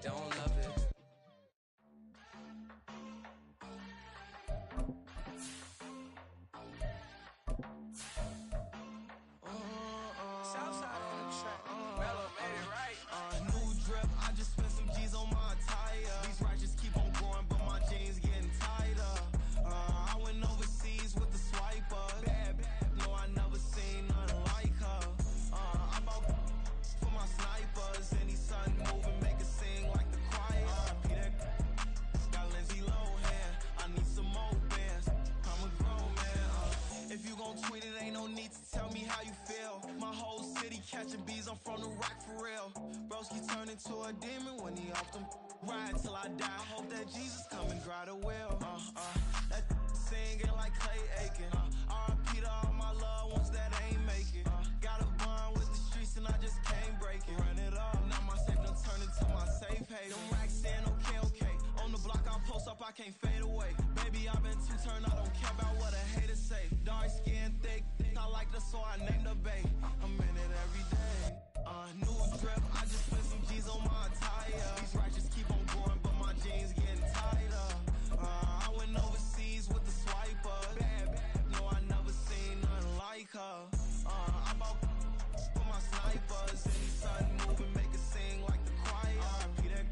don't love it. Southside on the track. Mellow made it right. New drip, I just spent some G's on my attire. These righteous keep on growing, but my jeans getting tighter. I went overseas with the swiper. Bad, no, I never seen nothing like her. I'm out for my snipers. Any sun moving, make it sing like the choir. Peter got Lindsay Lohan. I need some more bands. I'm a grown man. If you gon' tweet it, ain't no need to tell me how you feel. My whole city catching bees, I'm from the rock for real. Broski turned into a demon when he off them. Ride till I die. I hope that Jesus come and grab the wheel. That singing like Clay Aiken. R.I.P. to all my loved ones that ain't make it. Got a bond with the streets and I just can't break it. Run it up, now my safe done turned into my safe haven. Them racks saying okay. On the block I post up, I can't fade away. Baby, I've been too turned, I don't care about what a hater say. Dark skin, thick, I like the so I named the bae. I'm in it every day. New drip, I just spent some G's on my attire. These righteous keep on growing, but my jeans getting tighter. I went overseas with the swiper. Bad, no, I never seen nothing like her. I'm out for my snipers. Any sun moving, make it sing like the choir. Peter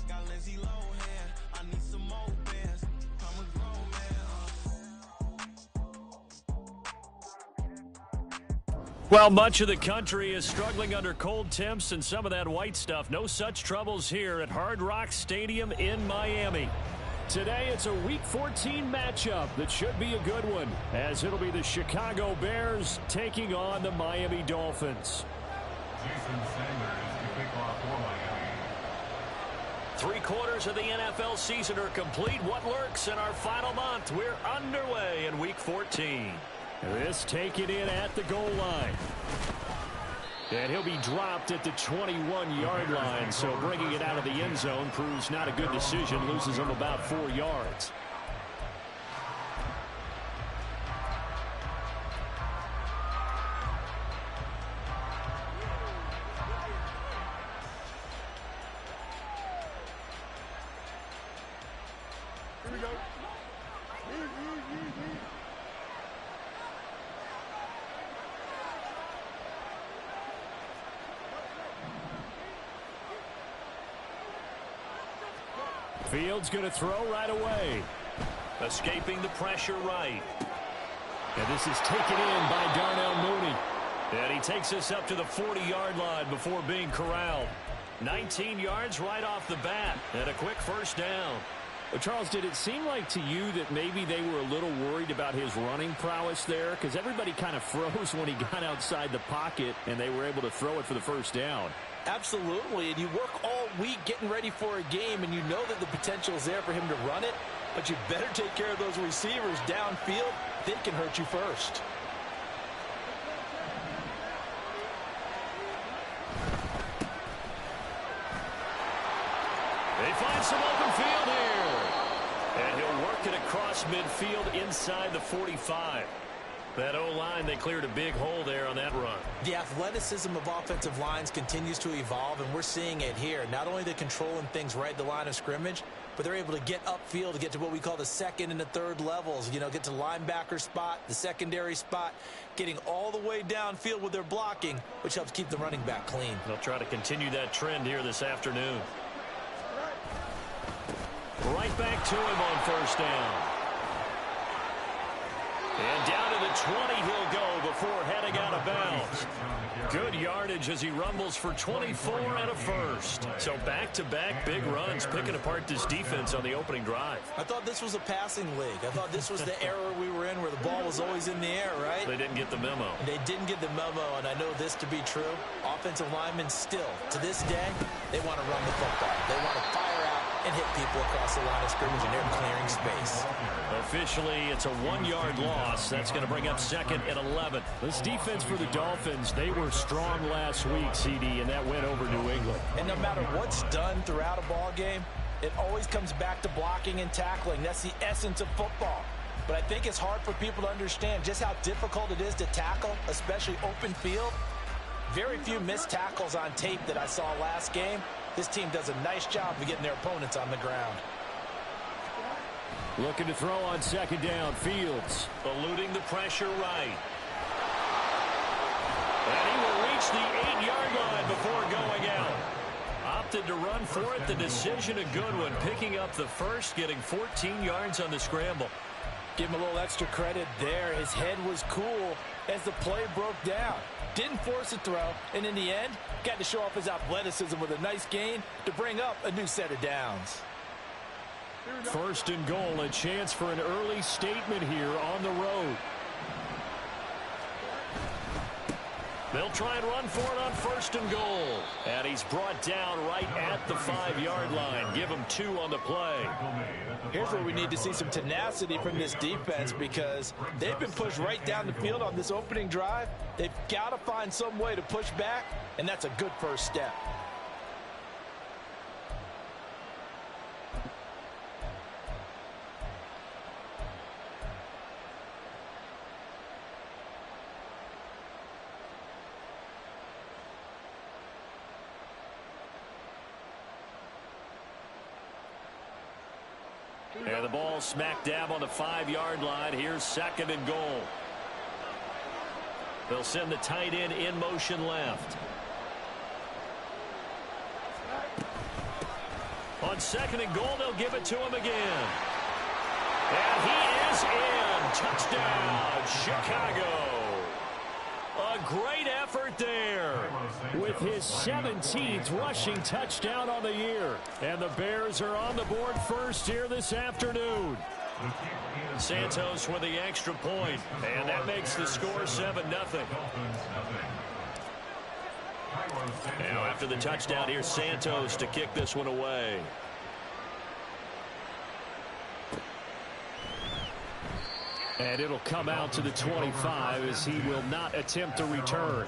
got Lindsay Lohan. I need some more bands. I'm a grown man. Well, much of the country is struggling under cold temps and some of that white stuff. No such troubles here at Hard Rock Stadium in Miami. Today, it's a Week 14 matchup that should be a good one, as it'll be the Chicago Bears taking on the Miami Dolphins. Jason Sanders to kick off for Miami. 3/4 of the NFL season are complete. What lurks in our final month? We're underway in Week 14. This taken in at the goal line. And he'll be dropped at the 21-yard line, so bringing it out of the end zone proves not a good decision. Loses him about 4 yards. Here we go. Fields going to throw right away. Escaping the pressure right. And this is taken in by Darnell Mooney. And he takes us up to the 40-yard line before being corralled. 19 yards right off the bat. And a quick first down. Well, Charles, did it seem like to you that maybe they were a little worried about his running prowess there? Because everybody kind of froze when he got outside the pocket, and they were able to throw it for the first down. Absolutely, and you work all week getting ready for a game, and you know that the potential is there for him to run it, but you better take care of those receivers downfield. They can hurt you first. They find some open field here. And he'll work it across midfield inside the 45. That O-line, they cleared a big hole there on that run. The athleticism of offensive lines continues to evolve, and we're seeing it here. Not only they're controlling things right at the line of scrimmage, but they're able to get upfield to get to what we call the second and the third levels. You know, get to the linebacker spot, the secondary spot, getting all the way downfield with their blocking, which helps keep the running back clean. They'll try to continue that trend here this afternoon. Right back to him on first down. And down to the 20 he'll go before heading out of bounds. Good yardage as he rumbles for 24 and a first. So back-to-back big runs, picking apart this defense on the opening drive. I thought this was a passing league. I thought this was the era we were in where the ball was always in the air, right? They didn't get the memo. They didn't get the memo, and I know this to be true. Offensive linemen still, to this day, they want to run the football. They want to fire out and hit people across the line of scrimmage, and they're clearing space. Officially, it's a 1-yard loss. That's going to bring up second and 11. This defense for the Dolphins, they were strong last week, CD, and that went over New England. And no matter what's done throughout a ball game, it always comes back to blocking and tackling. That's the essence of football. But I think it's hard for people to understand just how difficult it is to tackle, especially open field. Very few missed tackles on tape that I saw last game. This team does a nice job of getting their opponents on the ground. Looking to throw on second down. Fields eluding the pressure right. And he will reach the 8-yard line before going out. Opted to run for it. The decision a good one. Picking up the first, getting 14 yards on the scramble. Give him a little extra credit there. His head was cool as the play broke down. Didn't force a throw, and in the end, got to show off his athleticism with a nice gain to bring up a new set of downs. First and goal, a chance for an early statement here on the road. They'll try and run for it on first and goal. And he's brought down right at the 5-yard line. Give him 2 on the play. Here's where we need to see some tenacity from this defense because they've been pushed right down the field on this opening drive. They've got to find some way to push back, and that's a good first step. And the ball smack dab on the 5-yard line. Here's second and goal. They'll send the tight end in motion left. On second and goal, they'll give it to him again. And he is in. Touchdown, Chicago. A great effort there with his 17th rushing touchdown on the year. And the Bears are on the board first here this afternoon. Santos with the extra point, and that makes the score 7-0. Now after the touchdown, here's Santos to kick this one away. And it'll come out to the 25 as he will not attempt to return.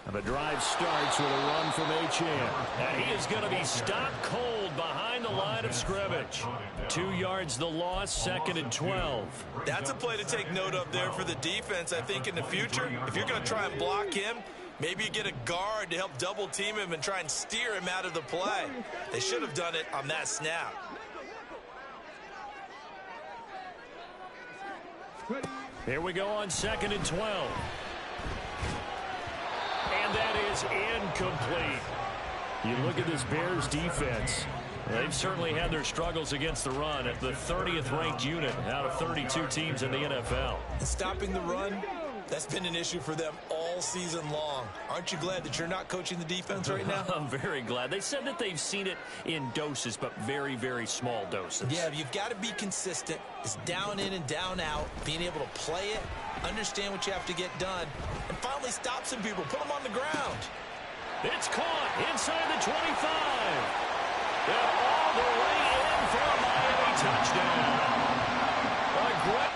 And the drive starts with a run from Achane. And he is going to be stopped cold behind the line of scrimmage. 2 yards the loss, second and 12. That's a play to take note of there for the defense. I think in the future, if you're going to try and block him, maybe you get a guard to help double team him and try and steer him out of the play. They should have done it on that snap. Here we go on second and 12. And that is incomplete. You look at this Bears defense. They've certainly had their struggles against the run at the 30th ranked unit out of 32 teams in the NFL. Stopping the run, that's been an issue for them all season long. Aren't you glad that you're not coaching the defense right now? I'm very glad. They said that they've seen it in doses, but very, very small doses. Yeah, you've got to be consistent. It's down in and down out, being able to play it, understand what you have to get done, and finally stop some people, put them on the ground. It's caught inside the 25. And all the way in for a Miami touchdown. A great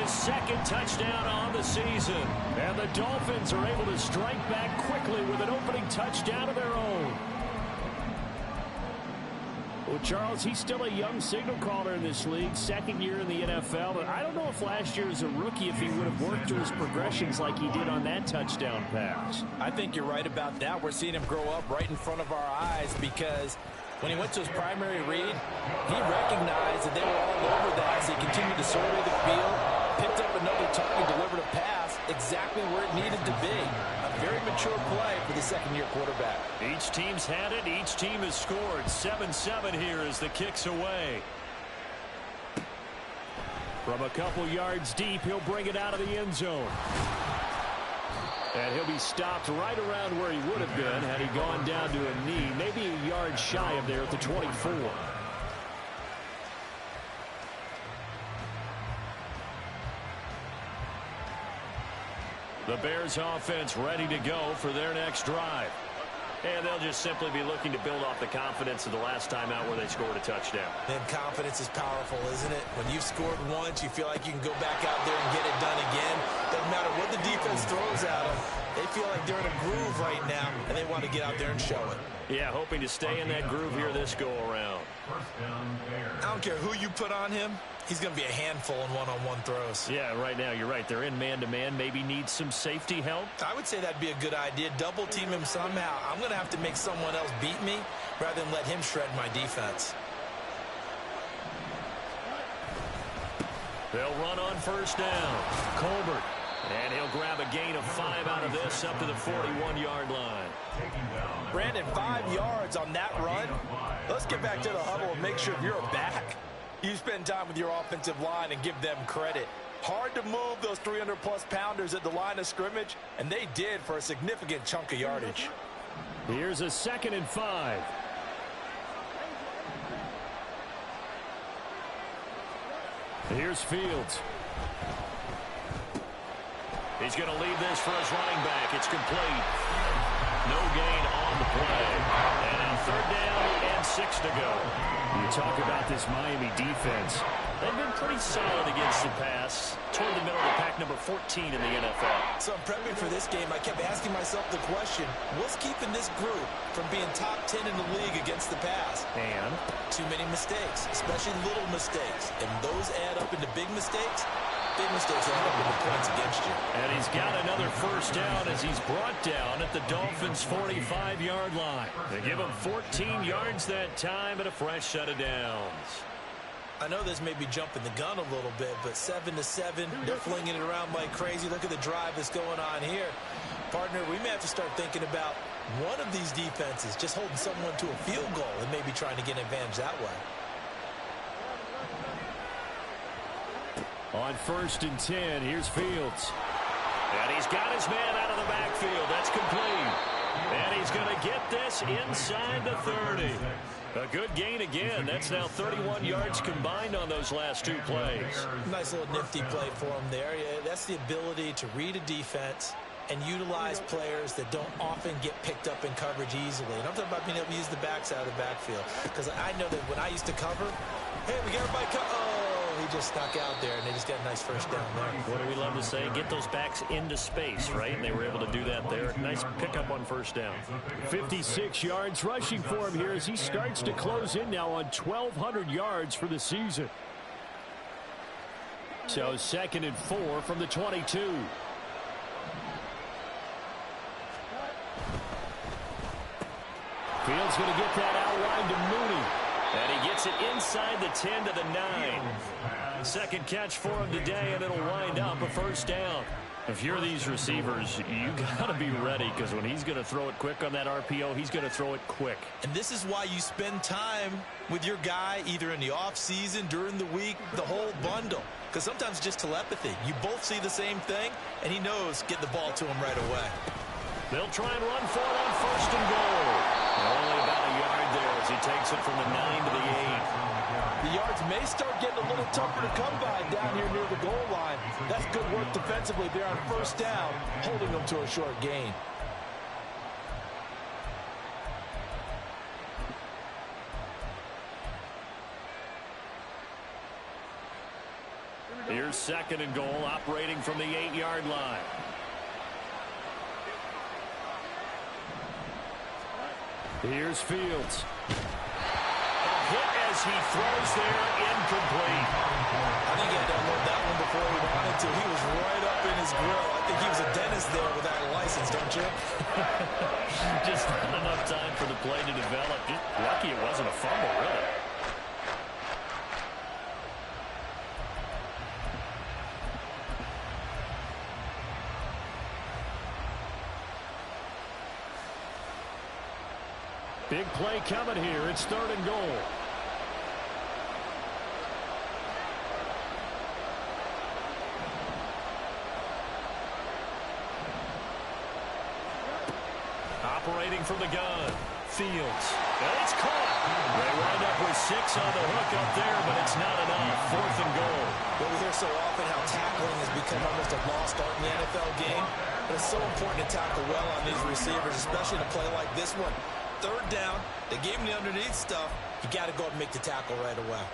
his second touchdown on the season. And the Dolphins are able to strike back quickly with an opening touchdown of their own. Well, Charles, he's still a young signal caller in this league, second year in the NFL. But I don't know if last year as a rookie, if he would have worked through his progressions like he did on that touchdown pass. I think you're right about that. We're seeing him grow up right in front of our eyes because when he went to his primary read, he recognized that they were all over that as he continued to survey the field, picked up another target, delivered a pass exactly where it needed to be. A very mature play for the second-year quarterback. Each team's had it. Each team has scored. 7-7 here as the kick's away. From a couple yards deep, he'll bring it out of the end zone. And he'll be stopped right around where he would have been had he gone down to a knee, maybe a yard shy of there at the 24. The Bears offense ready to go for their next drive. And they'll just simply be looking to build off the confidence of the last time out where they scored a touchdown. And confidence is powerful, isn't it? When you've scored once, you feel like you can go back out there and get it done again. Doesn't matter what the defense throws at them. They feel like they're in a groove right now, and they want to get out there and show it. Yeah, hoping to stay in that groove here this go-around. I don't care who you put on him. He's going to be a handful in one-on-one throws. Yeah, right now, you're right. They're in man-to-man. Maybe needs some safety help. I would say that'd be a good idea. Double team him somehow. I'm going to have to make someone else beat me rather than let him shred my defense. They'll run on first down. Colbert. And he'll grab a gain of 5 out of this up to the 41-yard line. Brandon, 5 yards on that run. Let's get back to the huddle and make sure if you're a back, you spend time with your offensive line and give them credit. Hard to move those 300-plus pounders at the line of scrimmage, and they did for a significant chunk of yardage. Here's a 2nd and 5. Here's Fields. He's going to leave this for his running back. It's complete. No gain on the play. And on 3rd down and 6 to go. You talk about this Miami defense. They've been pretty solid against the pass. Toward the middle of the pack, number 14 in the NFL. So I'm prepping for this game. I kept asking myself the question, what's keeping this group from being top 10 in the league against the pass? And too many mistakes, especially little mistakes. And those add up into big mistakes. Big mistakes add up into points against you. And he's got another first down as he's brought down at the Dolphins' 45-yard line. They give him 14 yards that time and a fresh set of downs. I know this may be jumping the gun a little bit, but 7-7, they're flinging it around like crazy. Look at the drive that's going on here. Partner, we may have to start thinking about one of these defenses just holding someone to a field goal and maybe trying to get an advantage that way. On 1st and 10, here's Fields. And he's got his man out of the backfield. That's complete. And he's going to get this inside the 30. A good gain again. That's now 31 yards combined on those last 2 plays. Nice little nifty play for him there. Yeah, that's the ability to read a defense and utilize players that don't often get picked up in coverage easily. And I'm talking about being able to use the backside of the backfield. Because I know that when I used to cover, hey, we got everybody he just snuck out there, and they just got a nice first down there. What do we love to say? Get those backs into space, right? And they were able to do that there. Nice pickup on first down. 56 yards rushing for him here as he starts to close in now on 1,200 yards for the season. So 2nd and 4 from the 22. Fields going to get that outline to Mooney. And he gets it inside the 10 to the 9. Second catch for him today, and it'll wind up a first down. If you're these receivers, you got to be ready, because when he's going to throw it quick on that RPO, he's going to throw it quick. And this is why you spend time with your guy either in the offseason, during the week, the whole bundle. Because sometimes just telepathy. You both see the same thing, and he knows get the ball to him right away. They'll try and run for it on 1st and goal. Only about a yard there as he takes it from the 9 to the 8. The yards may start getting a little tougher to come by down here near the goal line. That's good work defensively there on first down, holding them to a short gain. Here's 2nd and goal, operating from the 8-yard line. Here's Fields. A hit as he throws there, incomplete. I think he had to unload that one before he wanted to. He was right up in his grill. I think he was a dentist there without a license, don't you? Just not enough time for the play to develop. Just lucky it wasn't a fumble, really. Big play coming here. It's 3rd and goal. Operating from the gun. Fields. And it's caught. They wind up with 6 on the hook up there, but it's not enough. 4th and goal. Well, we hear so often how tackling has become almost a lost art in the NFL game. But it's so important to tackle well on these receivers, especially in a play like this one. 3rd down, they gave him the underneath stuff. You got to go up and make the tackle right away.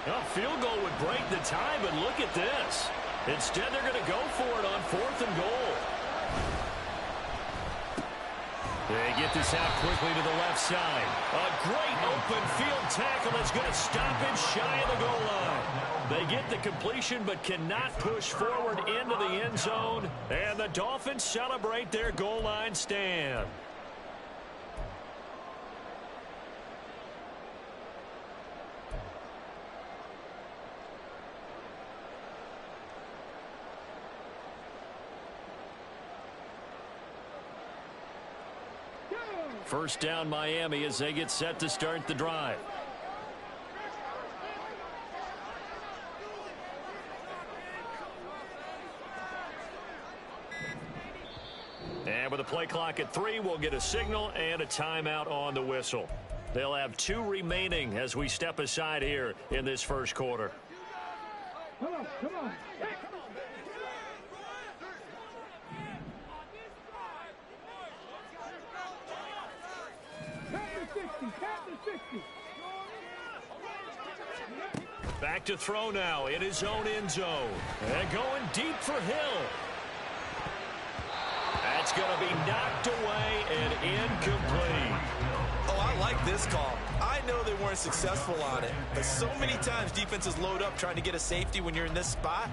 A field goal would break the tie, but look at this. Instead, they're going to go for it on 4th and goal. They get this out quickly to the left side. A great open field tackle that's going to stop it shy of the goal line. They get the completion but cannot push forward into the end zone. And the Dolphins celebrate their goal line stand. First down, Miami, as they get set to start the drive. And with the play clock at 3, we'll get a signal and a timeout on the whistle. They'll have 2 remaining as we step aside here in this first quarter. Come on, come on. Back to throw now in his own end zone. And going deep for Hill. That's going to be knocked away and incomplete. Oh, I like this call. I know they weren't successful on it, but so many times defenses load up trying to get a safety when you're in this spot.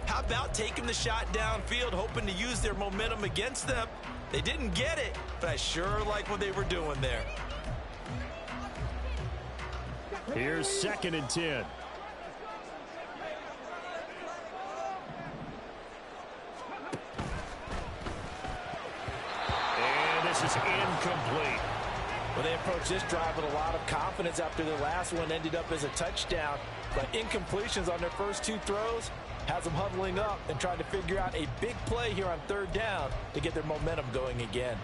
How about taking the shot downfield, hoping to use their momentum against them? They didn't get it, but I sure like what they were doing there. Here's 2nd and 10. And this is incomplete. Well, they approached this drive with a lot of confidence after their last one ended up as a touchdown. But incompletions on their first 2 throws has them huddling up and trying to figure out a big play here on 3rd down to get their momentum going again.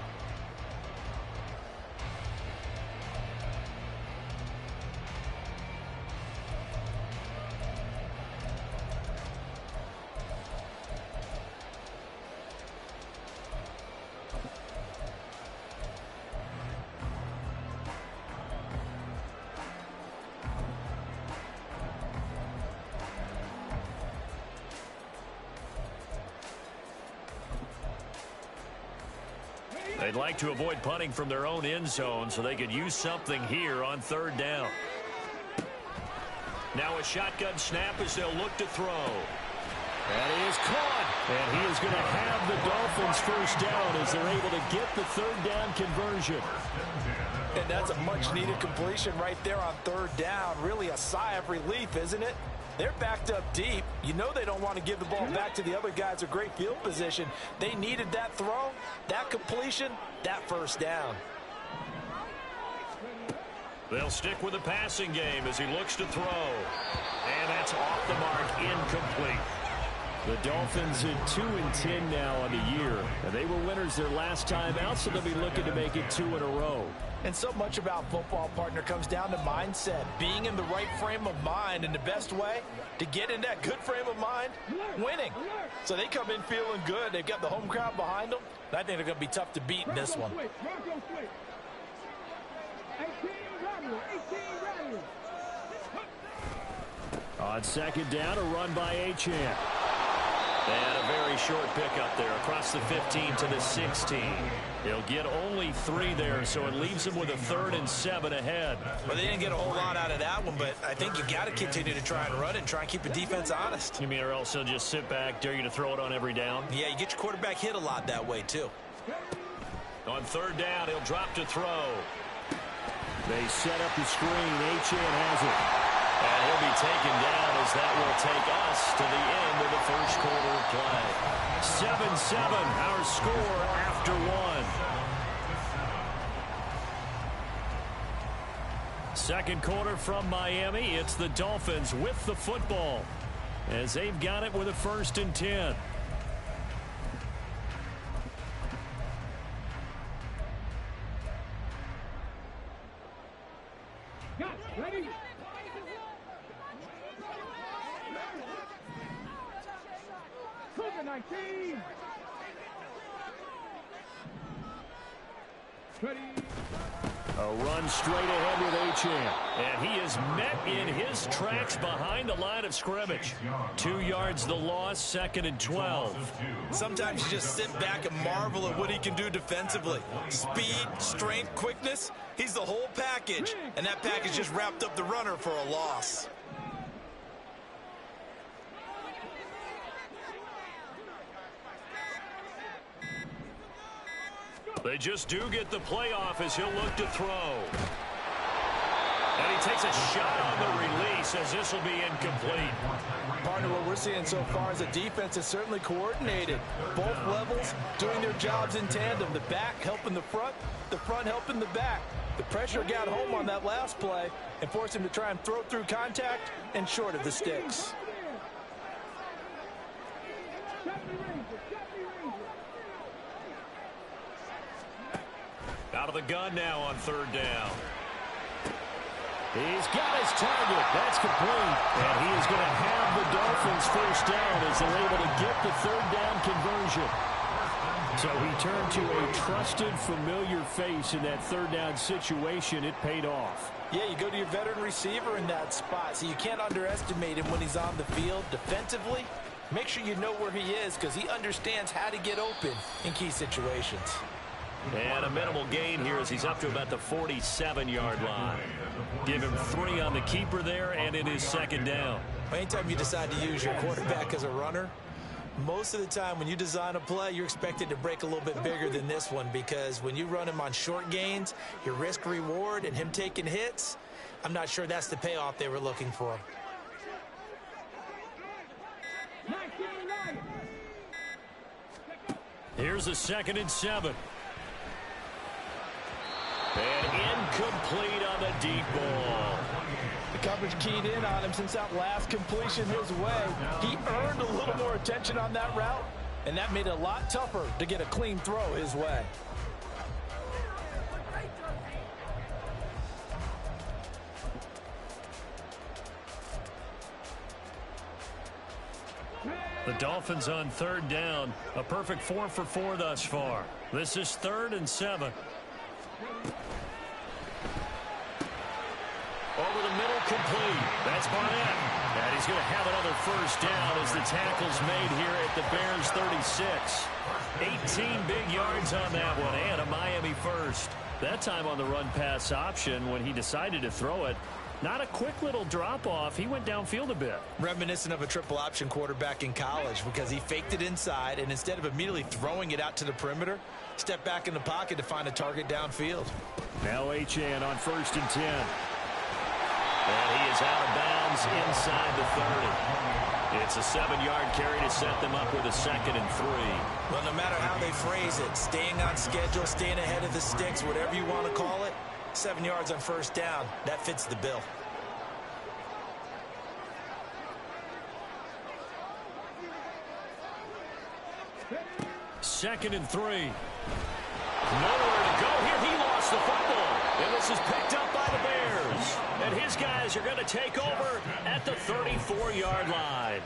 They'd like to avoid punting from their own end zone so they could use something here on 3rd down. Now a shotgun snap as they'll look to throw. That is caught. And he is going to have the Dolphins first down as they're able to get the 3rd down conversion. And that's a much-needed completion right there on 3rd down. Really a sigh of relief, isn't it? They're backed up deep. You know they don't want to give the ball back to the other guys. A great field position. They needed that throw, that completion, that first down. They'll stick with the passing game as he looks to throw. And that's off the mark, incomplete. The Dolphins in 2-10 now on the year. And they were winners their last time out, so they'll be looking to make it 2 in a row. And so much about football, partner, comes down to mindset. Being in the right frame of mind, and the best way to get in that good frame of mind, winning. So they come in feeling good. They've got the home crowd behind them. And I think they're going to be tough to beat in this one. On second down, a run by Achane. And a very short pickup there across the 15 to the 16. He'll get only 3 there, so it leaves him with a 3rd and 7 ahead. Well, they didn't get a whole lot out of that one, but I think you got to continue to try and run and try and keep the defense honest. You mean or else he'll just sit back, dare you to throw it on every down? Yeah, you get your quarterback hit a lot that way, too. On 3rd down, he'll drop to throw. They set up the screen. Achane has it. And he'll be taken down as that will take us to the end of the first quarter of play. 7-7, our score after 1. Second quarter from Miami. It's the Dolphins with the football as they've got it with a 1st and 10. Ready? COVID-19. Ready? A run straight ahead with Achane. And he is met in his tracks behind the line of scrimmage. 2 yards the loss, 2nd and 12. Sometimes you just sit back and marvel at what he can do defensively. Speed, strength, quickness. He's the whole package. And that package just wrapped up the runner for a loss. They just do get the playoff as he'll look to throw. And he takes a shot on the release as this will be incomplete. Partner, what we're seeing so far is the defense is certainly coordinated. Both levels doing their jobs in tandem. The back helping the front helping the back. The pressure got home on that last play and forced him to try and throw through contact and short of the sticks. Out of the gun now on 3rd down. He's got his target. That's complete. And he is going to have the Dolphins 1st down as they're able to get the 3rd down conversion. So he turned to a trusted, familiar face in that 3rd down situation. It paid off. Yeah, you go to your veteran receiver in that spot, so you can't underestimate him when he's on the field. Defensively, make sure you know where he is because he understands how to get open in key situations. And a minimal gain here as he's up to about the 47-yard line. Give him 3 on the keeper there, and it is 2nd down. Anytime you decide to use your quarterback as a runner, most of the time when you design a play, you're expected to break a little bit bigger than this one because when you run him on short gains, your risk-reward and him taking hits, I'm not sure that's the payoff they were looking for. Here's a 2nd and 7. And incomplete on the deep ball. The coverage keyed in on him since that last completion his way. He earned a little more attention on that route, and that made it a lot tougher to get a clean throw his way. The Dolphins on 3rd down. A perfect 4 for 4 thus far. This is 3rd and 7. Over the middle, complete. That's Barnett. And he's going to have another 1st down as the tackle's made here at the Bears 36. 18 big yards on that one and a Miami 1st. That time on the run-pass option when he decided to throw it. Not a quick little drop-off. He went downfield a bit. Reminiscent of a triple option quarterback in college because he faked it inside, and instead of immediately throwing it out to the perimeter, stepped back in the pocket to find a target downfield. Now Achane on 1st and 10. And he is out of bounds inside the 30. It's a 7-yard carry to set them up with a 2nd and 3. Well, no matter how they phrase it, staying on schedule, staying ahead of the sticks, whatever you want to call it, 7 yards on 1st down, that fits the bill. Second and 3. Nowhere to go here. He lost the football. And this is picked up by the Bears. And his guys are going to take over at the 34-yard line.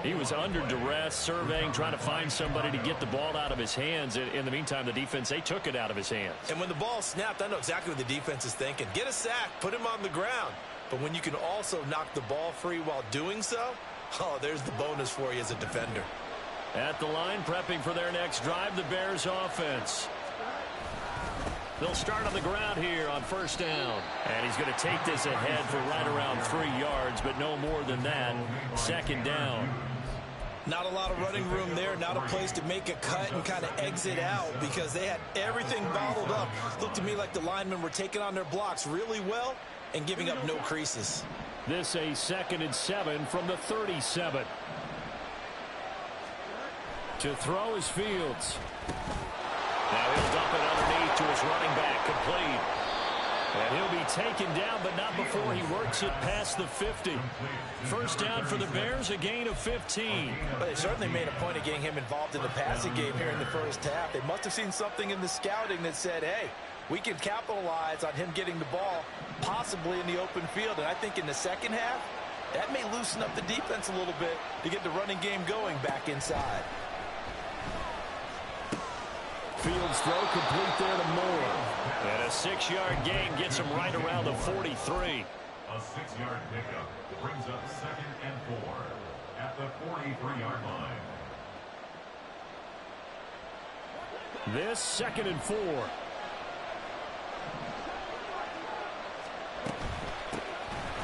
He was under duress, surveying, trying to find somebody to get the ball out of his hands. In the meantime, the defense, they took it out of his hands. And when the ball snapped, I know exactly what the defense is thinking. Get a sack, put him on the ground. But when you can also knock the ball free while doing so, oh, there's the bonus for you as a defender. At the line, prepping for their next drive, the Bears offense. They'll start on the ground here on first down. And he's going to take this ahead for right around 3 yards, but no more than that. Second down. Not a lot of running room there, not a place to make a cut and kind of exit out because they had everything bottled up. Looked to me like the linemen were taking on their blocks really well and giving up no creases. This a 2nd and 7 from the 37. To throw is Fields. Now he'll dump it underneath to his running back, complete. And he'll be taken down, but not before he works it past the 50. First down for the Bears, a gain of 15. But they certainly made a point of getting him involved in the passing game here in the first half. They must have seen something in the scouting that said, hey, we can capitalize on him getting the ball, possibly in the open field. And I think in the second half, that may loosen up the defense a little bit to get the running game going back inside. Fields throw complete there to Moore. And a 6-yard gain gets him right around the 43. A 6-yard pickup brings up 2nd and 4 at the 43-yard line. This 2nd and 4.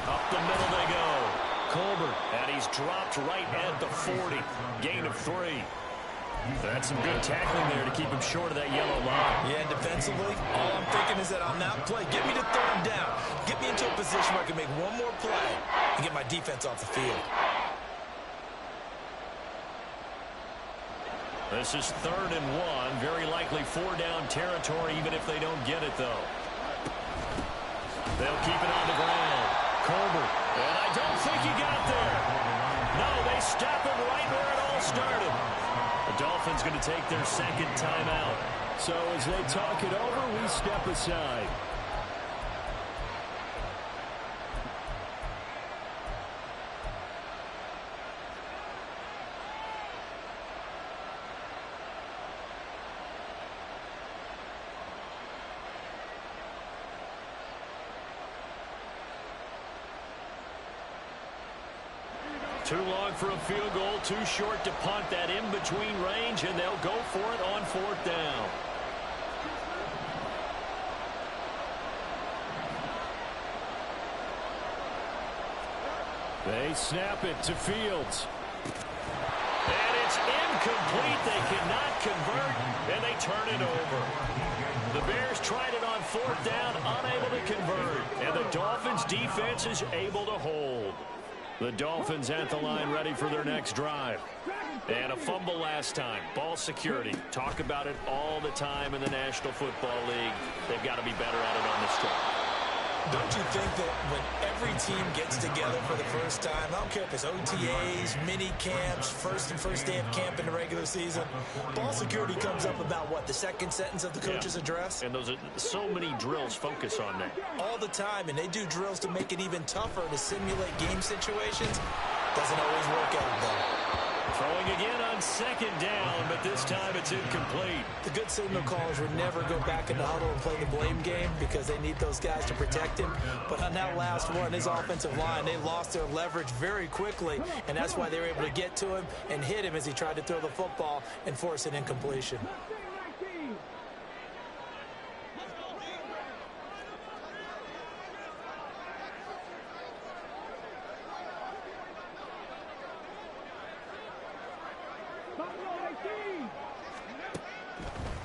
Up the middle they go. Colbert, and he's dropped right at the 40. Gain of 3. That's some good tackling there to keep him short of that yellow line. Yeah, and defensively, all I'm thinking is that on that play, get me to 3rd down. Get me into a position where I can make one more play and get my defense off the field. This is 3rd and 1. Very likely 4-down territory, even if they don't get it, though. They'll keep it on the ground. Colbert, and I don't think he got there. No, they stop him right where it all started. The Dolphins going to take their 2nd timeout. So as they talk it over, we step aside. Too long for a field goal, too short to punt. That in-between range, and they'll go for it on 4th down. They snap it to Fields. And it's incomplete. They cannot convert, and they turn it over. The Bears tried it on 4th down, unable to convert. And the Dolphins' defense is able to hold. The Dolphins at the line ready for their next drive. And a fumble last time. Ball security. Talk about it all the time in the National Football League. They've got to be better at it on this drive. Don't you think that when every team gets together for the first time, I don't care if it's OTAs, mini camps, first day of camp in the regular season, ball security comes up about what, the 2nd sentence of the coach's address? And those are so many drills focus on that. All the time, and they do drills to make it even tougher to simulate game situations. Doesn't always work out, though. Throwing again on 2nd down, but this time it's incomplete. The good signal callers would never go back in the huddle and play the blame game because they need those guys to protect him. But on that last one, his offensive line, they lost their leverage very quickly, and that's why they were able to get to him and hit him as he tried to throw the football and force an incompletion.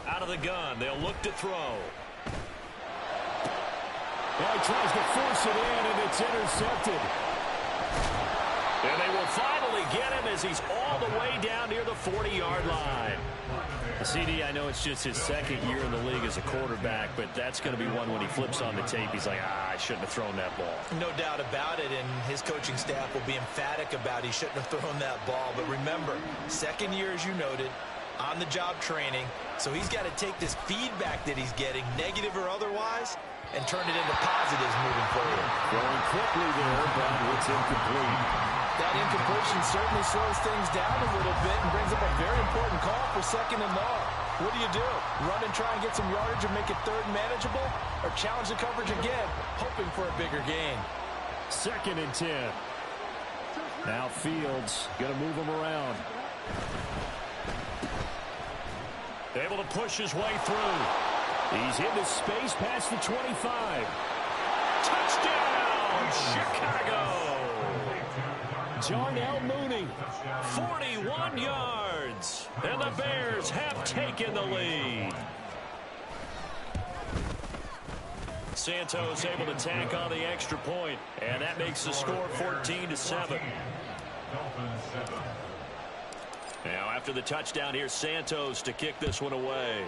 Out of the gun, they'll look to throw. Well, he tries to force it in, and it's intercepted. And they will finally get him as he's all the way down near the 40-yard line. CD, I know it's just his 2nd year in the league as a quarterback, but that's going to be one when he flips on the tape. He's like, I shouldn't have thrown that ball. No doubt about it, and his coaching staff will be emphatic about he shouldn't have thrown that ball. But remember, 2nd year, as you noted, on-the-job training, so he's got to take this feedback that he's getting, negative or otherwise, and turn it into positives moving forward. Going quickly there, but it's incomplete. That incompletion certainly slows things down a little bit and brings up a very important call for 2nd and long. What do? Run and try and get some yardage and make it 3rd manageable, or challenge the coverage again, hoping for a bigger gain? 2nd and 10. Now Fields going to move him around. Able to push his way through. He's into space past the 25. Touchdown, Chicago! Darnell Mooney, 41 yards. And the Bears have taken the lead. Santos able to tack on the extra point, and that makes the score 14-7. Now after the touchdown, here's Santos to kick this one away.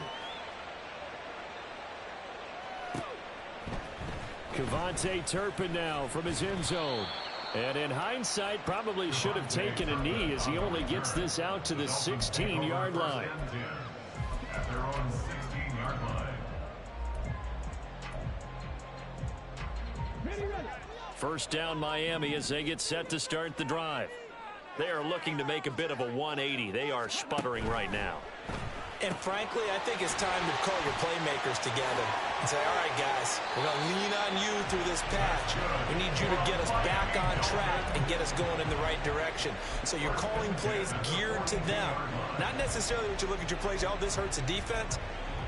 Kevontae Turpin now from his end zone. And in hindsight, probably should have taken a knee as he only gets this out to the 16-yard line. At their own 16-yard line. First down Miami as they get set to start the drive. They are looking to make a bit of a 180. They are sputtering right now. And frankly, I think it's time to call your playmakers together and say, all right, guys, we're going to lean on you through this patch. We need you to get us back on track and get us going in the right direction. So you're calling plays geared to them. Not necessarily what you look at your plays, oh, this hurts the defense.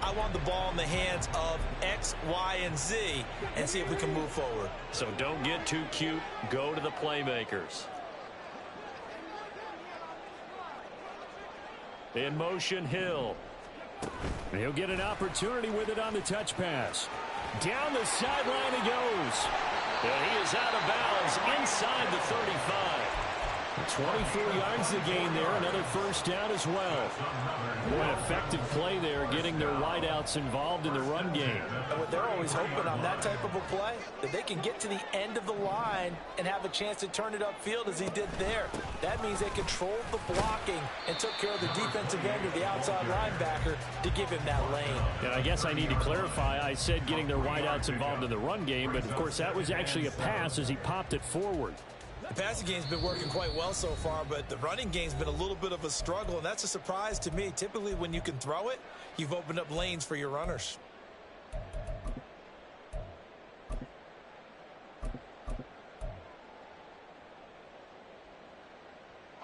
I want the ball in the hands of X, Y, and Z and see if we can move forward. So don't get too cute. Go to the playmakers. In motion, Hill. He'll get an opportunity with it on the touch pass. Down the sideline he goes. And he is out of bounds inside the 35. 24 yards to gain there. Another first down as well. What effective play there, getting their wideouts involved in the run game. And what they're always hoping on that type of a play, that they can get to the end of the line and have a chance to turn it upfield as he did there. That means they controlled the blocking and took care of the defensive end or the outside linebacker to give him that lane. And I guess I need to clarify. I said getting their wideouts involved in the run game, but of course that was actually a pass as he popped it forward. The passing game's been working quite well so far, but the running game's been a little bit of a struggle, and that's a surprise to me. Typically, when you can throw it, you've opened up lanes for your runners.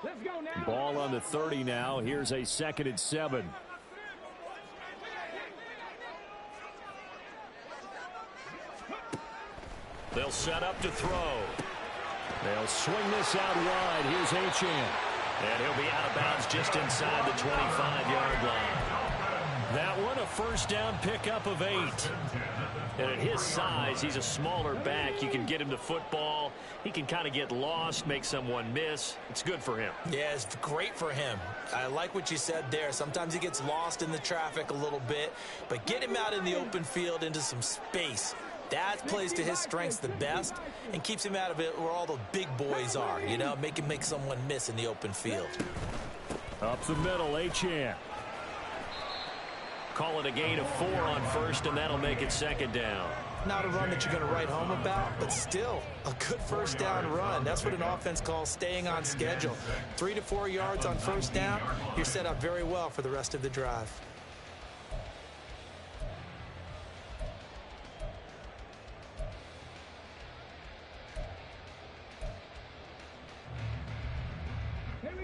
Let's go now. Ball on the 30 now. Here's a 2nd and 7. They'll set up to throw. They'll swing this out wide. Here's Achane. And he'll be out of bounds just inside the 25-yard line. That one, a first down pickup of 8. And at his size, he's a smaller back. You can get him the football. He can kind of get lost, make someone miss. It's good for him. Yeah, it's great for him. I like what you said there. Sometimes he gets lost in the traffic a little bit, but get him out in the open field into some space. That plays to his strengths the best and keeps him out of it where all the big boys are, you know, make him make someone miss in the open field. Up the middle, Achane. Call it a gain of 4 on first, and that'll make it 2nd down. Not a run that you're going to write home about, but still a good first down run. That's what an offense calls staying on schedule. 3 to 4 yards on first down, you're set up very well for the rest of the drive.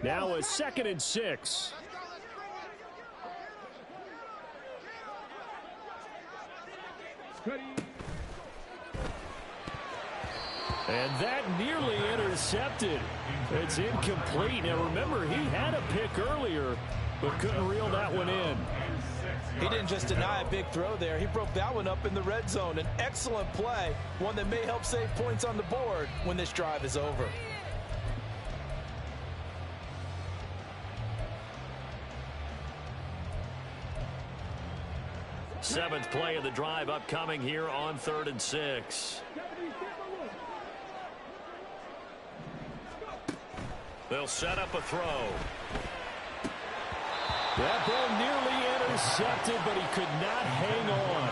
Now a 2nd and 6. And that nearly intercepted. It's incomplete. Now remember, he had a pick earlier, but couldn't reel that one in. He didn't just deny a big throw there. He broke that one up in the red zone. An excellent play, one that may help save points on the board when this drive is over. Seventh play of the drive upcoming here on 3rd and 6. They'll set up a throw. That ball nearly intercepted, but he could not hang on.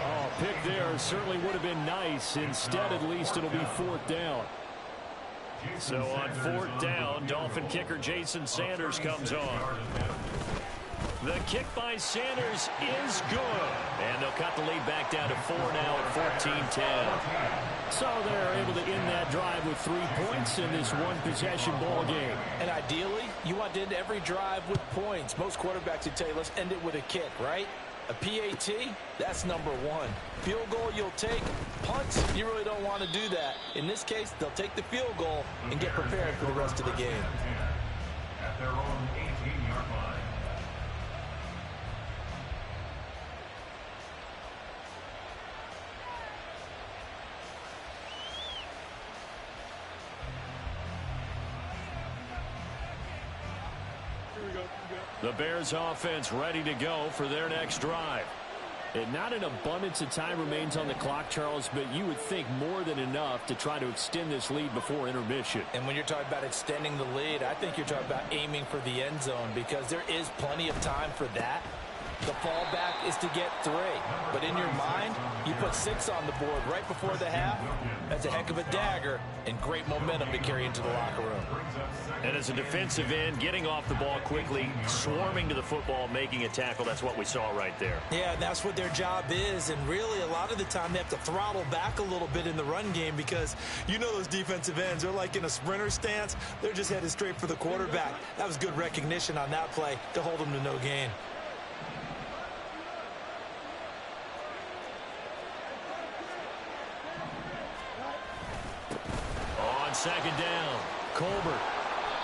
Oh, pick there certainly would have been nice. Instead, at least it'll be 4th down. So on 4th down, Dolphin kicker Jason Sanders comes on. The kick by Sanders is good. And they'll cut the lead back down to 4 now at 14-10. So they're able to end that drive with 3 points in this one-possession ball game. And ideally, you want to end every drive with points. Most quarterbacks would tell you, let's end it with a kick, right? A PAT, that's number one. Field goal you'll take. Punts, you really don't want to do that. In this case, they'll take the field goal and get prepared for the rest of the game. At their own 18-yard line. The Bears offense ready to go for their next drive. And not an abundance of time remains on the clock, Charles, but you would think more than enough to try to extend this lead before intermission. And when you're talking about extending the lead, I think you're talking about aiming for the end zone because there is plenty of time for that. The fallback is to get 3. But in your mind, you put 6 on the board right before the half. That's a heck of a dagger and great momentum to carry into the locker room. And as a defensive end, getting off the ball quickly, swarming to the football, making a tackle, that's what we saw right there. Yeah, and that's what their job is. And really, a lot of the time, they have to throttle back a little bit in the run game because you know those defensive ends, they're like in a sprinter stance. They're just headed straight for the quarterback. That was good recognition on that play to hold them to no gain. Second down, Colbert.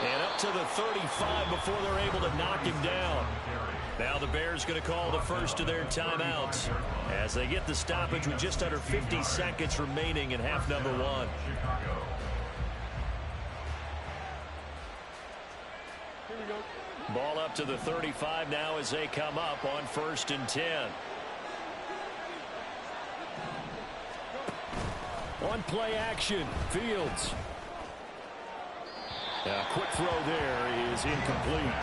And up to the 35 before they're able to knock him down. Now the Bears going to call the first of their timeouts as they get the stoppage with just under 50 seconds remaining in half number 1. Ball up to the 35 now as they come up on 1st and 10. On play action, Fields. A quick throw there is incomplete.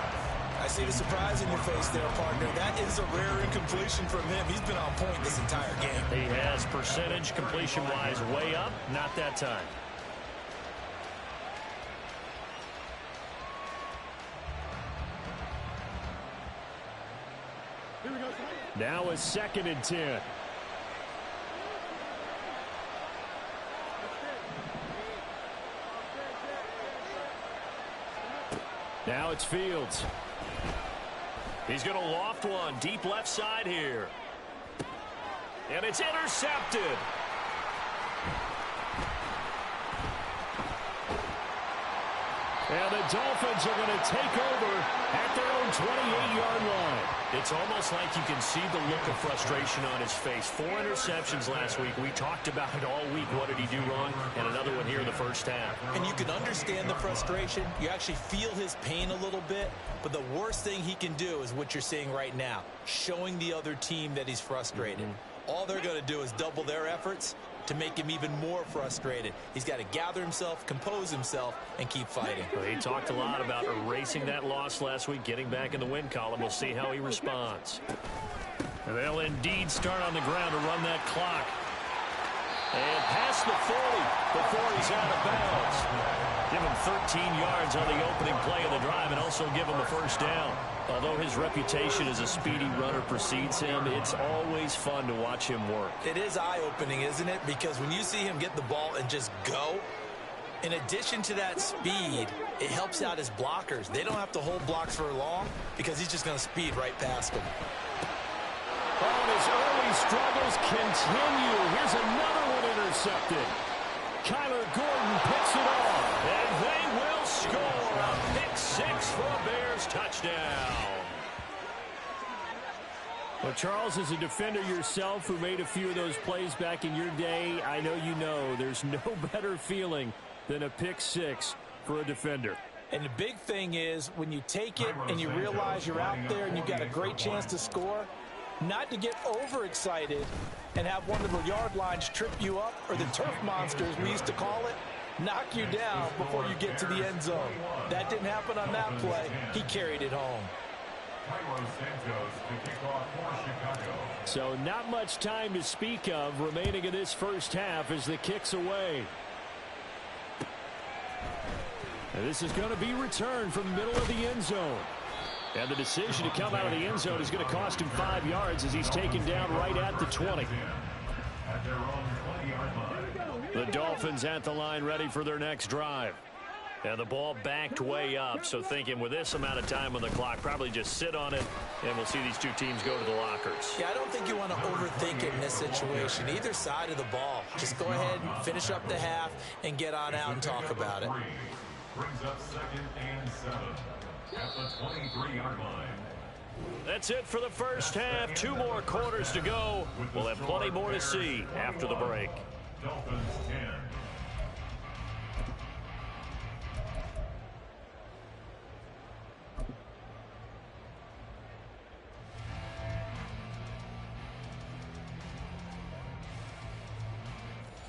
I see the surprise in your face there, partner. That is a rare incompletion from him. He's been on point this entire game. He has percentage completion-wise way up. Not that time. Now a 2nd and 10. Now it's Fields. He's going to loft one deep left side here. And it's intercepted. And the Dolphins are going to take over at their own 28-yard line. It's almost like you can see the look of frustration on his face. 4 interceptions last week. We talked about it all week. What did he do wrong? And another one here in the first half. And you can understand the frustration. You actually feel his pain a little bit. But the worst thing he can do is what you're seeing right now, showing the other team that he's frustrated. All they're going to do is double their efforts to make him even more frustrated. He's got to gather himself, compose himself, and keep fighting. Well, he talked a lot about erasing that loss last week, getting back in the win column. We'll see how he responds. And they'll indeed start on the ground to run that clock. And past the 40 before he's out of bounds. Give him 13 yards on the opening play of the drive and also give him a first down. Although his reputation as a speedy runner precedes him, it's always fun to watch him work. It is eye-opening, isn't it? Because when you see him get the ball and just go, in addition to that speed, it helps out his blockers. They don't have to hold blocks for long because he's just going to speed right past them. Oh, and his early struggles continue. Here's another one intercepted. Kyler Gordon picks it off, and they will score a pick 6 for a Bears touchdown. Well, Charles, as a defender yourself who made a few of those plays back in your day, I know you know there's no better feeling than a pick 6 for a defender. And the big thing is when you take it and you realize you're out there and you've got a great chance to score, not to get overexcited and have one of the yard lines trip you up, or the turf monsters we used to call it, knock you down before you get to the end zone. That didn't happen on that play. He carried it home. So not much time to speak of remaining in this first half as the kick's away. And this is going to be returned from the middle of the end zone. And the decision to come out of the end zone is going to cost him 5 yards as he's taken down right at the 20. The Dolphins at the line ready for their next drive. And the ball backed way up, so thinking with this amount of time on the clock, probably just sit on it, and we'll see these two teams go to the lockers. Yeah, I don't think you want to overthink it in this situation. Either side of the ball. Just go ahead and finish up the half and get on out and talk about it. Brings up 2nd and 7 at the 23-yard line. That's it for the first half. 2 more quarters to go. We'll have plenty more to see after the break. Dolphins 10.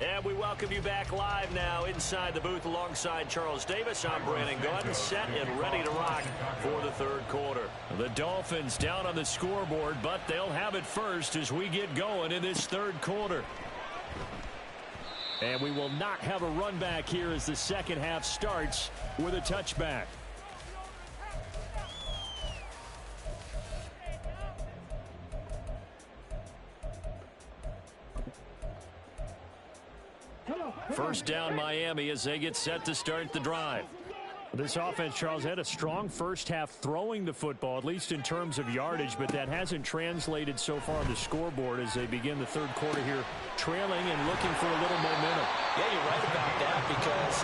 And we welcome you back live now inside the booth alongside Charles Davis. I'm Brandon Gaudin, set and ready to rock for the third quarter. The Dolphins down on the scoreboard, but they'll have it first as we get going in this third quarter. And we will not have a run back here as the second half starts with a touchback. First down Miami as they get set to start the drive. This offense, Charles, had a strong first half throwing the football, at least in terms of yardage, but that hasn't translated so far on the scoreboard as they begin the third quarter here, trailing and looking for a little momentum. Yeah, you're right about that because,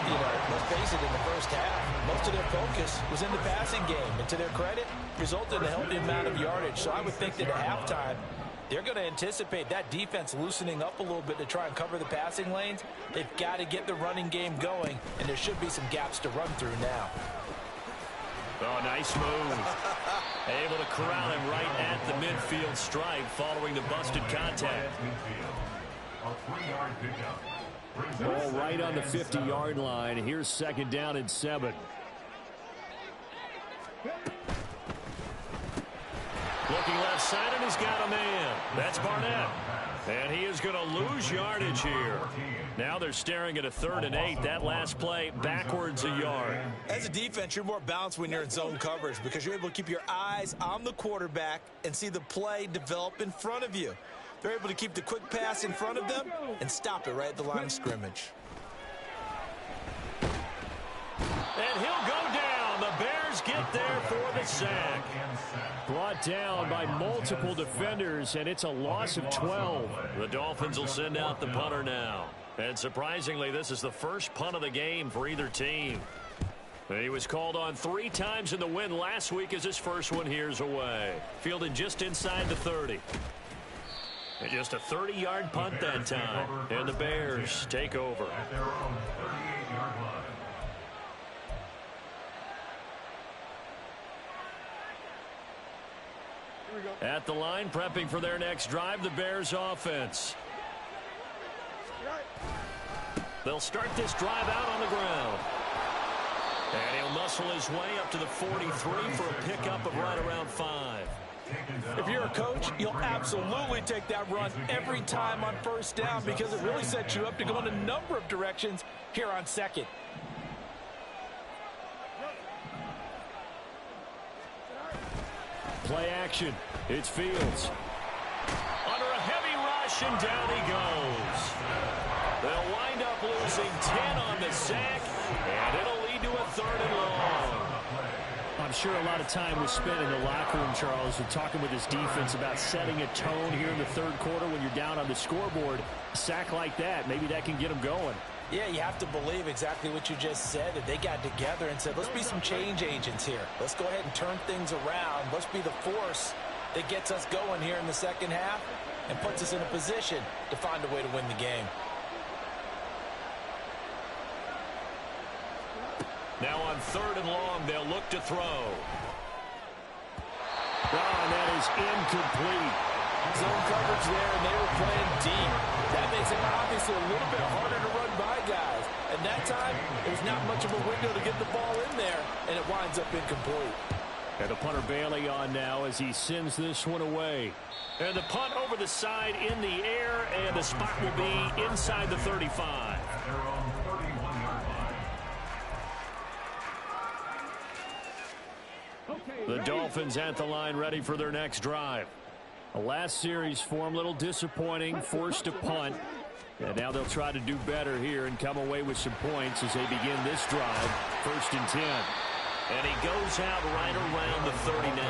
let's face it, in the first half, most of their focus was in the passing game. And to their credit, resulted in a healthy amount of yardage. So I would think that at halftime, they're going to anticipate that defense loosening up a little bit to try and cover the passing lanes. They've got to get the running game going, and there should be some gaps to run through now. Oh, nice move. Able to corral him right at the midfield stripe following the busted contact. Ball right on the 50-yard line. Here's second down and 7. Looking left side, and he's got a man. That's Barnett. And he is going to lose yardage here. Now they're staring at a 3rd and 8. That last play backwards a yard. As a defense, you're more balanced when you're in zone coverage because you're able to keep your eyes on the quarterback and see the play develop in front of you. They're able to keep the quick pass in front of them and stop it right at the line of scrimmage. And he'll go down. The Bears get there for the sack. Brought down by multiple defenders, and it's a loss of 12. The Dolphins will send out the punter now. And surprisingly, this is the first punt of the game for either team. He was called on 3 times in the win last week as his first one here's away. Fielded just inside the 30. And just a 30-yard punt that time. And the Bears take over. At their own 38-yard line. At the line, prepping for their next drive, the Bears offense. They'll start this drive out on the ground. And he'll muscle his way up to the 43 for a pickup of right around 5. If you're a coach, you'll absolutely take that run every time on first down because it really sets you up to go in a number of directions here on second. Play action. It's Fields. Under a heavy rush, and down he goes. They'll wind up losing 10 on the sack, and it'll lead to a 3rd and long. I'm sure a lot of time was spent in the locker room, Charles, and talking with his defense about setting a tone here in the third quarter when you're down on the scoreboard. A sack like that, maybe that can get them going. Yeah, you have to believe exactly what you just said, that they got together and said, let's be some change agents here. Let's go ahead and turn things around. Let's be the force that gets us going here in the second half and puts us in a position to find a way to win the game. Now on 3rd and long, they'll look to throw. Oh, and that is incomplete. Zone coverage there, and they were playing deep. That makes it obviously a little bit harder to run by guys. And that time, there's not much of a window to get the ball in there, and it winds up incomplete. And the punter Bailey on now as he sends this one away. And the punt over the side in the air, and the spot will be inside the 35. At their own 31-yard line. The Dolphins at the line ready for their next drive. The last series for him, a little disappointing, forced to punt. And now they'll try to do better here and come away with some points as they begin this drive. 1st and 10. And he goes out right around the 39.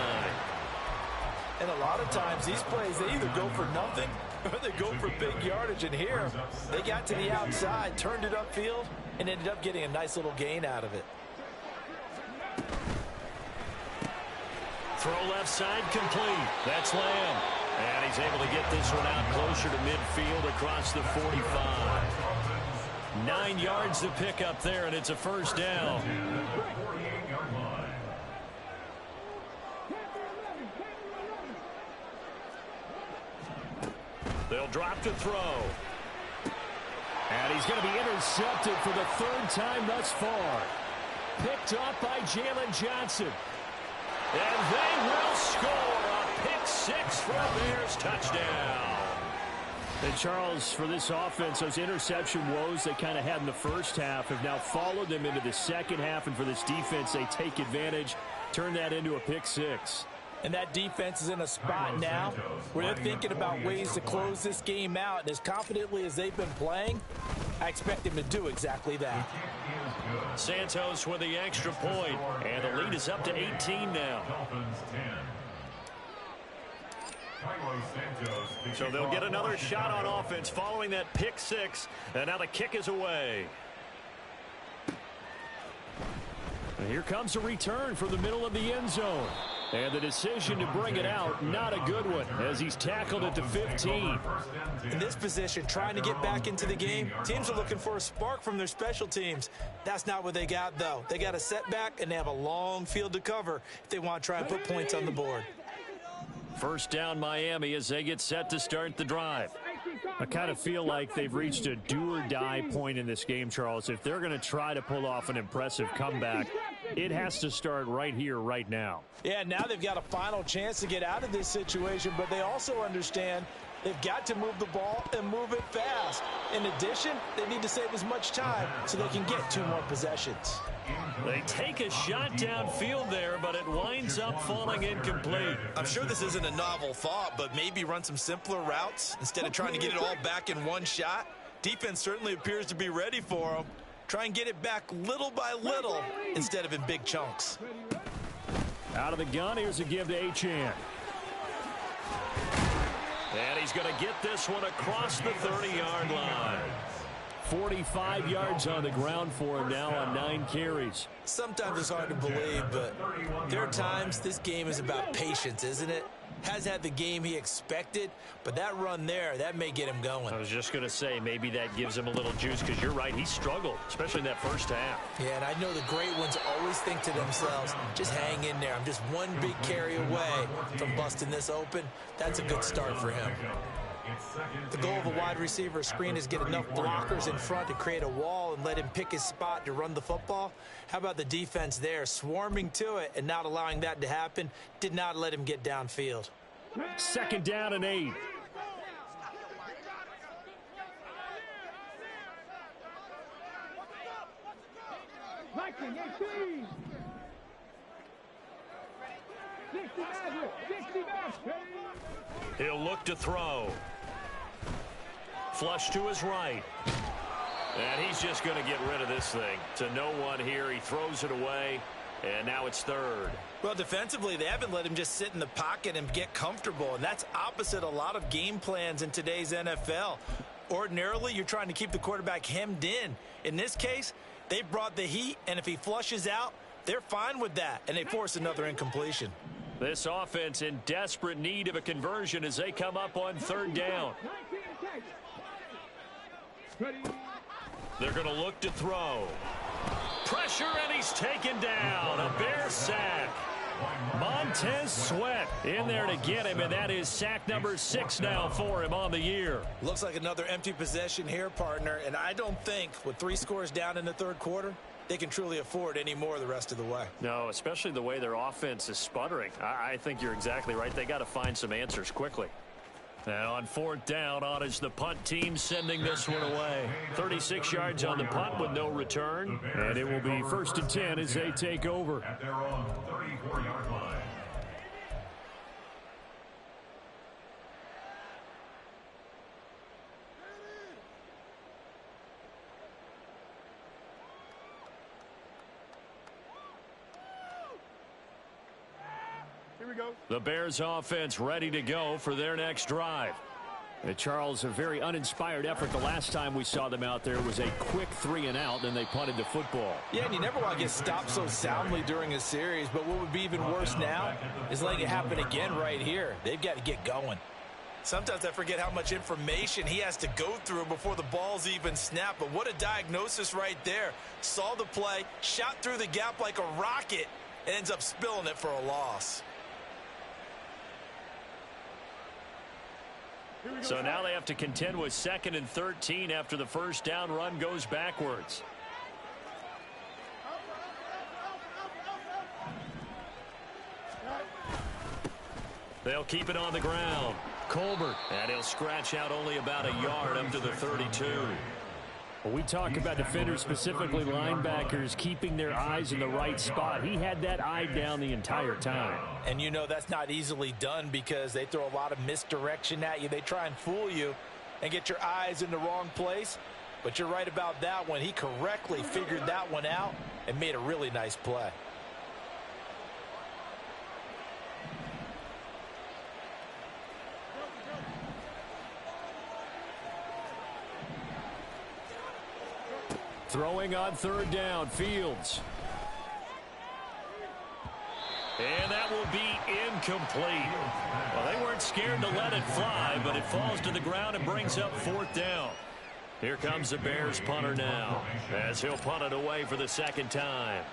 And a lot of times these plays, they either go for nothing or they go for big yardage. And here, they got to the outside, turned it upfield, and ended up getting a nice little gain out of it. Throw left side complete. That's Lamb. And he's able to get this one out closer to midfield across the 45. 9 yards to pick up there, and it's a 1st down. They'll drop to throw. And he's going to be intercepted for the 3rd time thus far. Picked off by Jalen Johnson. And they will score a pick 6 for a Bears touchdown. And Charles, for this offense, those interception woes they kind of had in the first half have now followed them into the second half. And for this defense, they take advantage, turn that into a pick 6. And that defense is in a spot now where they're thinking about ways to close this game out. And as confidently as they've been playing, I expect them to do exactly that. Santos with the extra point, and the lead is up to 18 now. So they'll get another shot on offense following that pick 6, and now the kick is away. And here comes a return from the middle of the end zone. And the decision to bring it out, not a good one, as he's tackled at the 15. In this position, trying to get back into the game, teams are looking for a spark from their special teams. That's not what they got, though. They got a setback, and they have a long field to cover if they want to try and put points on the board. 1st down Miami as they get set to start the drive. I kind of feel like they've reached a do-or-die point in this game, Charles. If they're going to try to pull off an impressive comeback, it has to start right here, right now. Yeah, now they've got a final chance to get out of this situation, but they also understand they've got to move the ball and move it fast. In addition, they need to save as much time so they can get 2 more possessions. They take a shot downfield there, but it winds up falling incomplete. I'm sure this isn't a novel thought, but maybe run some simpler routes instead of trying to get it all back in one shot. Defense certainly appears to be ready for them. Try and get it back little by little instead of in big chunks. Out of the gun, here's a give to Achane. And he's going to get this one across the 30-yard line. 45 yards on the ground for him now on 9 carries. Sometimes it's hard to believe, but there are times this game is about patience, isn't it? Has had the game he expected, but that run there, that may get him going. I was just going to say, maybe that gives him a little juice, because you're right, he struggled, especially in that first half. Yeah, and I know the great ones always think to themselves, just hang in there. I'm just one big carry away from busting this open. That's a good start for him. The goal of a wide receiver screen is get enough blockers in front to create a wall and let him pick his spot to run the football. How about the defense there, swarming to it and not allowing that to happen? Did not let him get downfield. 2nd down and 8. He'll look to throw. Flush to his right. And he's just going to get rid of this thing. To no one here. He throws it away. And now it's 3rd. Well, defensively, they haven't let him just sit in the pocket and get comfortable. And that's opposite a lot of game plans in today's NFL. Ordinarily, you're trying to keep the quarterback hemmed in. In this case, they brought the heat. And if he flushes out, they're fine with that. And they force another incompletion. This offense in desperate need of a conversion as they come up on 3rd down. They're going to look to throw. Pressure, and he's taken down. A Bear sack. Montez Sweat in there to get him, and that is sack number 6 now for him on the year. Looks like another empty possession here, partner, and I don't think with 3 scores down in the 3rd quarter, they can truly afford any more the rest of the way. No, especially the way their offense is sputtering. I think you're exactly right. They got to find some answers quickly. Now on 4th down, on is the punt team sending this one away. 36 yards on the punt with no return. And it will be 1st and 10 as they take over. At their own 34-yard line. The Bears offense ready to go for their next drive. Charles, a very uninspired effort. The last time we saw them out there was a quick 3-and-out, then they punted the football. Yeah, and you never want to get stopped so soundly during a series, but what would be even worse now is letting it happen again right here. They've got to get going. Sometimes I forget how much information he has to go through before the ball's even snapped, but what a diagnosis right there. Saw the play, shot through the gap like a rocket, and ends up spilling it for a loss. So now they have to contend with 2nd and 13 after the first down run goes backwards. They'll keep it on the ground. Colbert, and he'll scratch out only about a yard up to the 32. Well, we talk about defenders, specifically linebackers, keeping their eyes in the right spot. He had that eye down the entire time. And you know that's not easily done because they throw a lot of misdirection at you. They try and fool you and get your eyes in the wrong place. But you're right about that one. He correctly figured that one out and made a really nice play. Throwing on 3rd down, Fields. And that will be incomplete. Well, they weren't scared to let it fly, but it falls to the ground and brings up 4th down. Here comes the Bears punter now, as he'll punt it away for the 2nd time.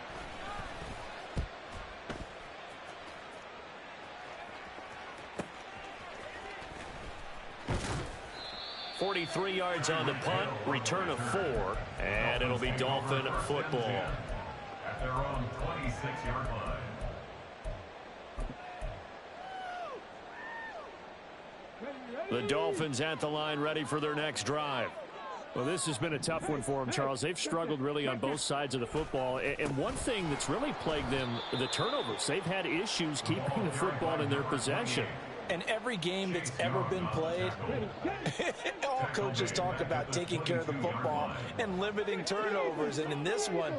.43 yards on the punt, return of 4, and it'll be Dolphin football. At their own 26-yard line. The Dolphins at the line, ready for their next drive. Well, this has been a tough one for them, Charles. They've struggled really on both sides of the football. And one thing that's really plagued them, the turnovers. They've had issues keeping the football in their possession. And every game that's ever been played, all coaches talk about taking care of the football and limiting turnovers. And in this one,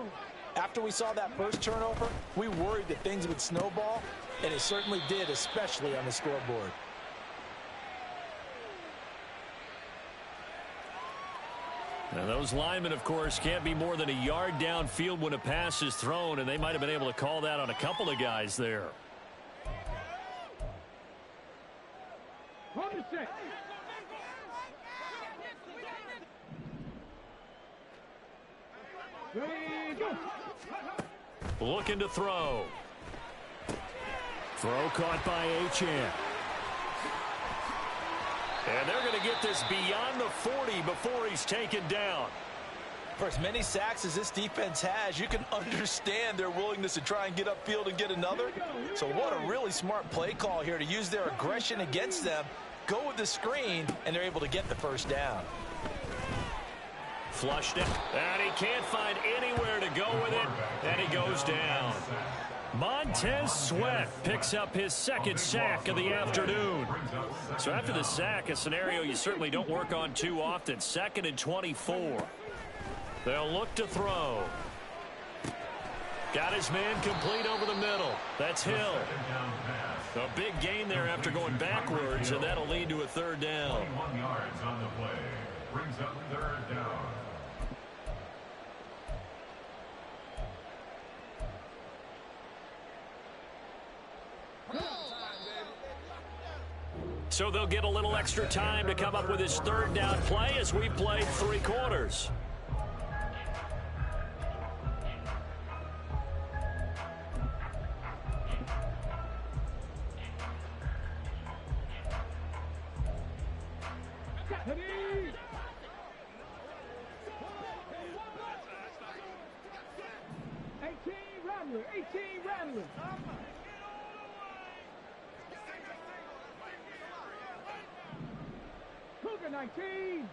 after we saw that first turnover, we worried that things would snowball, and it certainly did, especially on the scoreboard. Now, those linemen, of course, can't be more than a yard downfield when a pass is thrown, and they might have been able to call that on a couple of guys there. Looking to throw. Throw caught by Achane. And they're going to get this beyond the 40 before he's taken down. For as many sacks as this defense has, you can understand their willingness to try and get upfield and get another. So what a really smart play call here to use their aggression against them, go with the screen, and they're able to get the first down. Flushed it, and he can't find anywhere to go with it, and he goes down. Montez Sweat picks up his 2nd sack of the afternoon. So after the sack, a scenario you certainly don't work on too often. 2nd and 24. They'll look to throw. Got his man complete over the middle. That's Hill. A big gain there after going backwards, and that'll lead to a 3rd down. 21 yards on the play. Brings up 3rd down. So they'll get a little extra time to come up with his 3rd down play as we play 3 quarters. Cougar 19.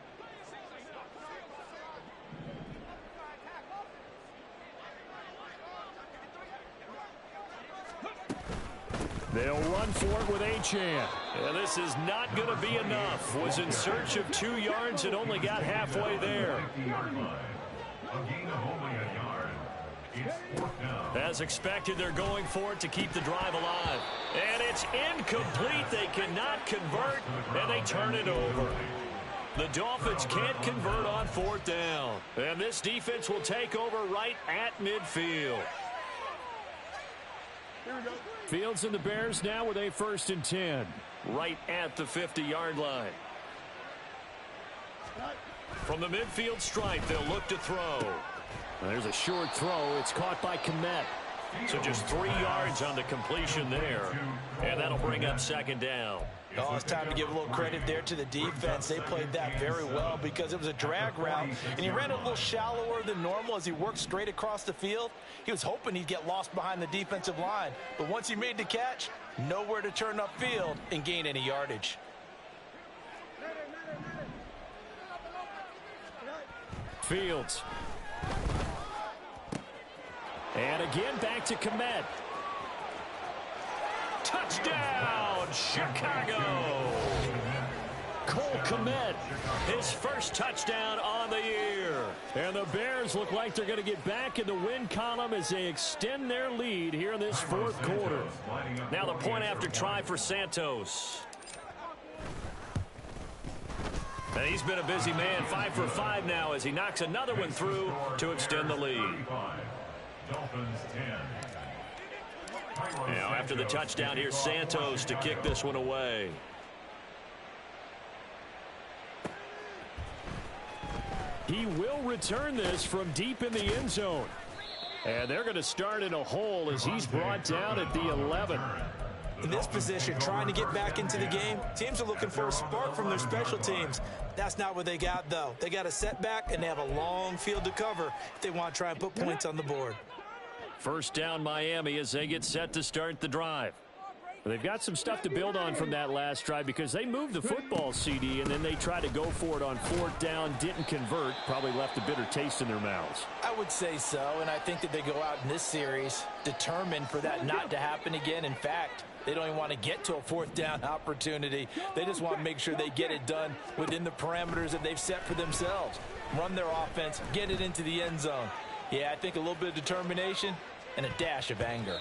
They'll run for it with Achane. And this is not going to be enough. Was in search of 2 yards and only got halfway there. A gain of only a yard. As expected, they're going for it to keep the drive alive. And it's incomplete. They cannot convert, and they turn it over. The Dolphins can't convert on 4th down. And this defense will take over right at midfield. Fields and the Bears now with a 1st and 10. Right at the 50-yard line. From the midfield stripe, they'll look to throw. There's a short throw. It's caught by Kmet. So just 3 yards on the completion there. And that'll bring up 2nd down. Oh, it's time to give a little credit there to the defense. They played that very well because it was a drag route, and he ran it a little shallower than normal as he worked straight across the field. He was hoping he'd get lost behind the defensive line, but once he made the catch, nowhere to turn upfield and gain any yardage. Fields. And again back to Kmet. Touchdown, Chicago! Cole Kmet, his first touchdown on the year. And the Bears look like they're going to get back in the win column as they extend their lead here in this 4th quarter. Now the point after try for Santos. And he's been a busy man, 5 for 5 now as he knocks another one through to extend the lead. Dolphins 10. Now after the touchdown, here's Santos to kick this one away. He will return this from deep in the end zone. And they're going to start in a hole as he's brought down at the 11. In this position, trying to get back into the game, teams are looking for a spark from their special teams. That's not what they got, though. They got a setback, and they have a long field to cover if they want to try and put points on the board. 1st down Miami as they get set to start the drive. They've got some stuff to build on from that last drive because they moved the football, CD, and then they tried to go for it on 4th down, didn't convert, probably left a bitter taste in their mouths. I would say so, and I think that they go out in this series determined for that not to happen again. In fact, they don't even want to get to a 4th down opportunity. They just want to make sure they get it done within the parameters that they've set for themselves. Run their offense, get it into the end zone. Yeah, I think a little bit of determination and a dash of anger.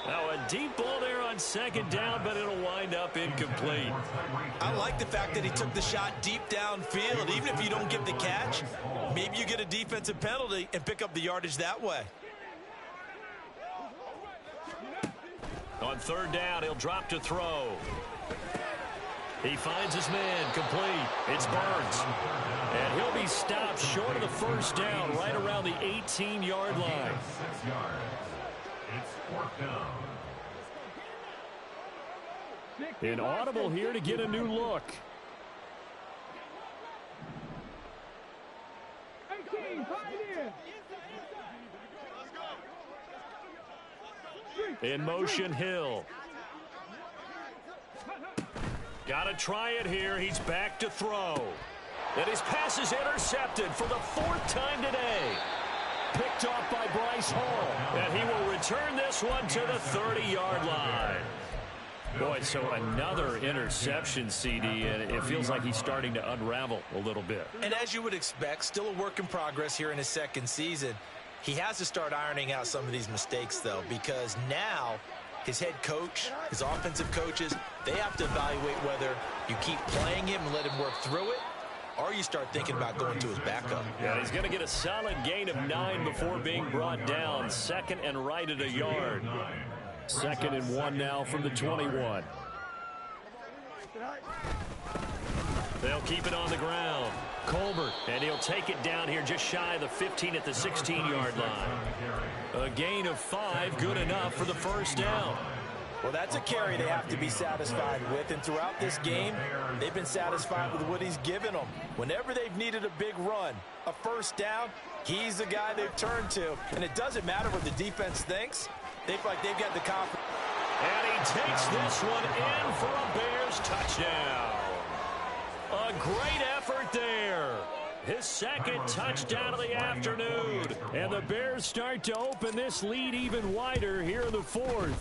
Now a deep ball there on 2nd down, but it'll wind up incomplete. I like the fact that he took the shot deep downfield. Even if you don't get the catch, maybe you get a defensive penalty and pick up the yardage that way. On 3rd down, he'll drop to throw. He finds his man, complete. It's Burns. And he'll be stopped short of the 1st down, right around the 18-yard line. 6 yards. It's 4th down. Inaudible here to get a new look. 18, In motion, Hill. Got to try it here. He's back to throw. And his pass is intercepted for the 4th time today. Picked off by Bryce Hall. And he will return this one to the 30-yard line. Boy, so another interception, CD, and it feels like he's starting to unravel a little bit. And as you would expect, still a work in progress here in his 2nd season. He has to start ironing out some of these mistakes, though, because now his head coach, his offensive coaches, they have to evaluate whether you keep playing him and let him work through it, or you start thinking about going to his backup. Yeah, he's going to get a solid gain of 9 before being brought down. 2nd and right at a yard. 2nd and 1 now from the 21. They'll keep it on the ground. Colbert, and he'll take it down here just shy of the 15 at the 16-yard line. A gain of 5, good enough for the 1st down. Well, that's a carry they have to be satisfied with, and throughout this game, they've been satisfied with what he's given them. Whenever they've needed a big run, a 1st down, he's the guy they've turned to. And it doesn't matter what the defense thinks. They feel like they've got the confidence. And he takes this one in for a Bears touchdown. A great effort there. His 2nd touchdown of the afternoon. And the Bears start to open this lead even wider here in the 4th.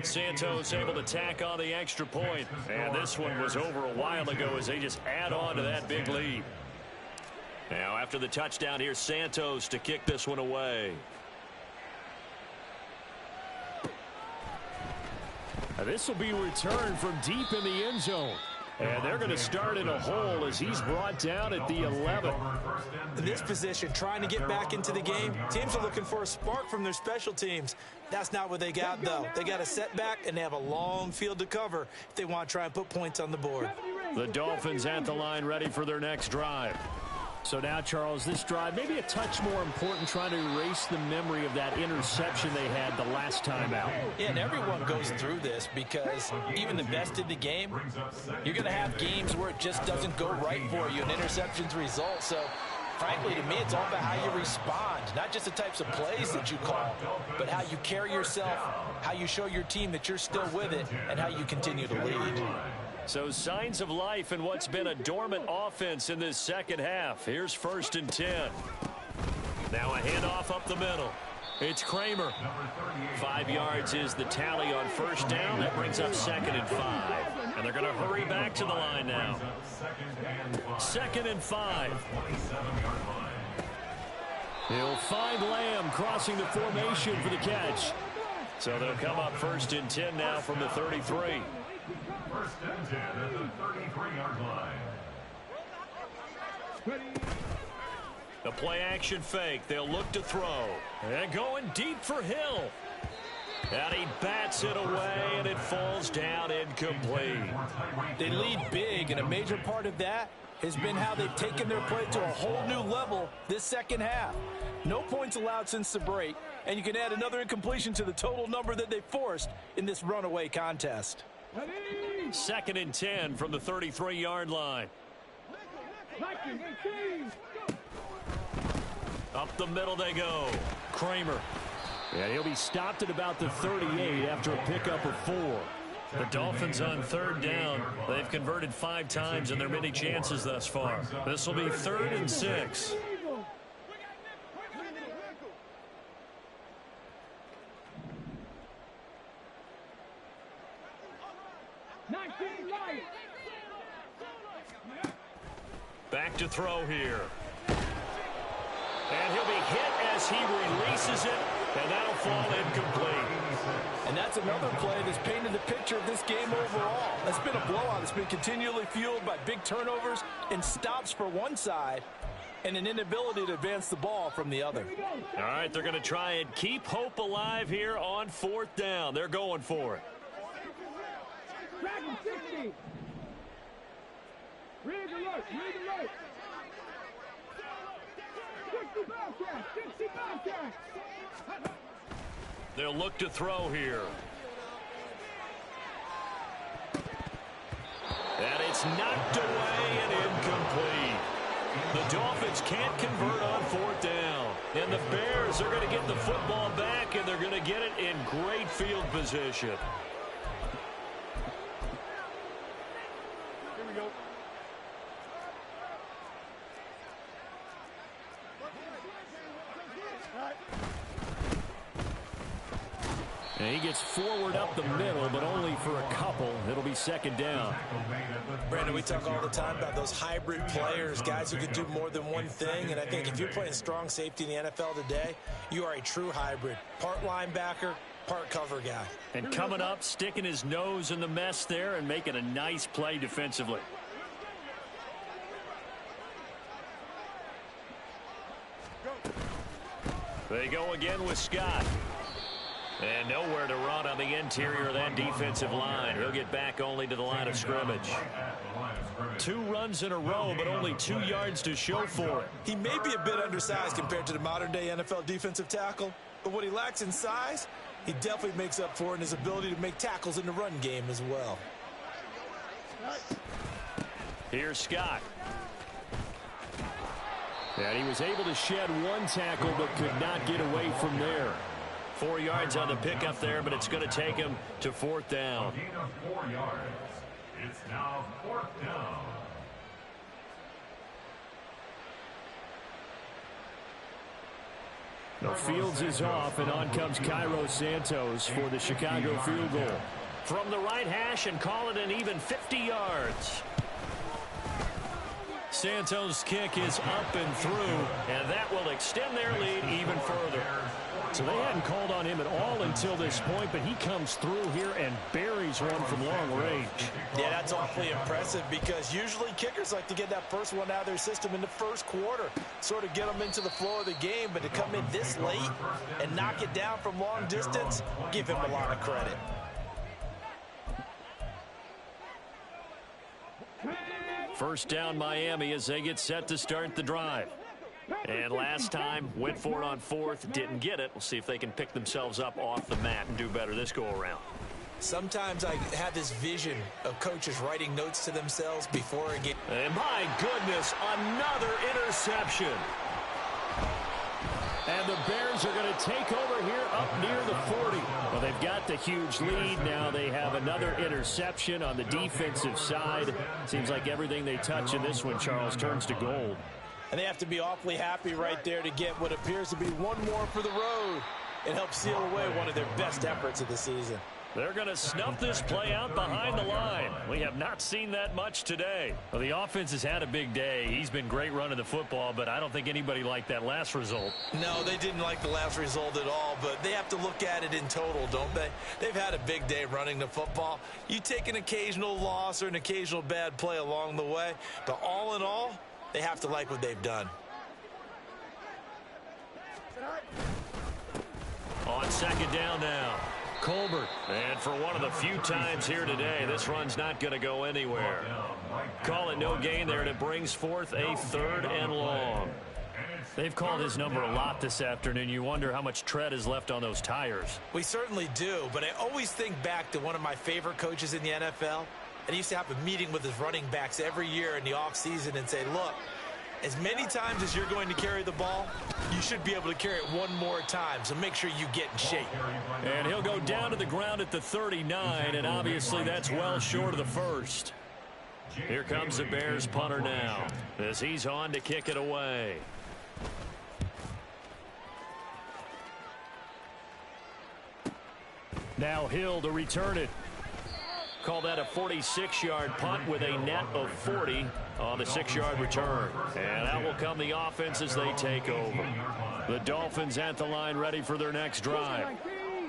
Santos able to tack on the extra point. And this one was over a while ago as they just add on to that big lead. Now after the touchdown, here's Santos to kick this one away. This will be returned from deep in the end zone. And they're going to start in a hole as he's brought down at the 11. In this position, trying to get back into the game, teams are looking for a spark from their special teams. That's not what they got, though. They got a setback, and they have a long field to cover if they want to try and put points on the board. The Dolphins at the line ready for their next drive. So now, Charles, this drive maybe a touch more important, trying to erase the memory of that interception they had the last time out. Yeah, and everyone goes through this because even the best in the game, you're going to have games where it just doesn't go right for you, and interceptions result. So, frankly, to me, it's all about how you respond, not just the types of plays that you call, but how you carry yourself, how you show your team that you're still with it, and how you continue to lead. So signs of life in what's been a dormant offense in this second half. Here's 1st and 10. Now a handoff up the middle. It's Kramer. 5 yards is the tally on 1st down. That brings up 2nd and 5. And they're going to hurry back to the line now. 2nd and 5. He'll find Lamb crossing the formation for the catch. So they'll come up 1st and 10 now from the 33. 1st and 10 at the 33-yard line. The play action fake. They'll look to throw. And going deep for Hill. And he bats it away, and it falls down incomplete. They lead big, and a major part of that has been how they've taken their play to a whole new level this second half. No points allowed since the break, and you can add another incompletion to the total number that they forced in this runaway contest. 2nd and 10 from the 33-yard line. Up the middle they go. Kramer. And he'll be stopped at about the 38 after a pickup of 4. The Dolphins on 3rd down. They've converted 5 times in their many chances thus far. This will be 3rd and 6. Back to throw here. And he'll be hit as he releases it, and that'll fall incomplete. And that's another play that's painted the picture of this game overall. It's been a blowout. It's been continually fueled by big turnovers and stops for one side and an inability to advance the ball from the other. All right, they're going to try and keep hope alive here on 4th down. They're going for it. Read alert, read alert. 60 Bobcats. They'll look to throw here. And it's knocked away and incomplete. The Dolphins can't convert on 4th down. And the Bears are going to get the football back, and they're going to get it in great field position. Here we go. And he gets forward up the middle, but only for a couple. It'll be 2nd down. Brandon, we talk all the time about those hybrid players, guys who can do more than one thing. And I think if you're playing strong safety in the NFL today, you are a true hybrid. Part linebacker, part cover guy. And coming up, sticking his nose in the mess there and making a nice play defensively. They go again with Scott. And nowhere to run on the interior of that defensive line. He'll get back only to the line of scrimmage. 2 runs in a row, but only 2 yards to show for it. He may be a bit undersized compared to the modern-day NFL defensive tackle, but what he lacks in size, he definitely makes up for in his ability to make tackles in the run game as well. Here's Scott. And he was able to shed 1 tackle, but could not get away from there. 4 yards on the pickup there, but it's going to take him to 4th down. Gain of 4 yards. It's now 4th down. The Fields is off, and on comes Cairo Santos for the Chicago field goal. From the right hash and call it an even 50 yards. Santos' kick is up and through, and that will extend their lead even further. So they hadn't called on him at all until this point, but he comes through here and buries one from long range. Yeah, that's awfully impressive because usually kickers like to get that first one out of their system in the first quarter, sort of get them into the flow of the game, but to come in this late and knock it down from long distance, give him a lot of credit. First down Miami as they get set to start the drive. And last time, went for it on fourth, didn't get it. We'll see if they can pick themselves up off the mat and do better this go-around. Sometimes I have this vision of coaches writing notes to themselves before a game. And my goodness, another interception. And the Bears are going to take over here up near the 40. Well, they've got the huge lead. Now they have another interception on the defensive side. Seems like everything they touch in this one, Charles, turns to gold. And they have to be awfully happy right there to get what appears to be one more for the road. It helps seal away one of their best efforts of the season. They're going to snuff this play out behind the line. We have not seen that much today. Well, the offense has had a big day. He's been great running the football, but I don't think anybody liked that last result. No, they didn't like the last result at all, but they have to look at it in total, don't they? They've had a big day running the football. You take an occasional loss or an occasional bad play along the way, but all in all, they have to like what they've done. On second down now, Colbert. And for one of the few times here today, this run's not going to go anywhere. Call it no gain there, and it brings forth a 3rd and long. They've called his number a lot this afternoon. You wonder how much tread is left on those tires. We certainly do, but I always think back to one of my favorite coaches in the NFL. And he used to have a meeting with his running backs every year in the offseason and say, look, as many times as you're going to carry the ball, you should be able to carry it one more time, so make sure you get in shape. And he'll go down to the ground at the 39, and obviously that's well short of the first. Here comes the Bears punter now as he's on to kick it away. Now Hill to return it. Call that a 46-yard punt with a net of 40 on the 6-yard return. And out will come the offense as they take over. The Dolphins at the line ready for their next drive.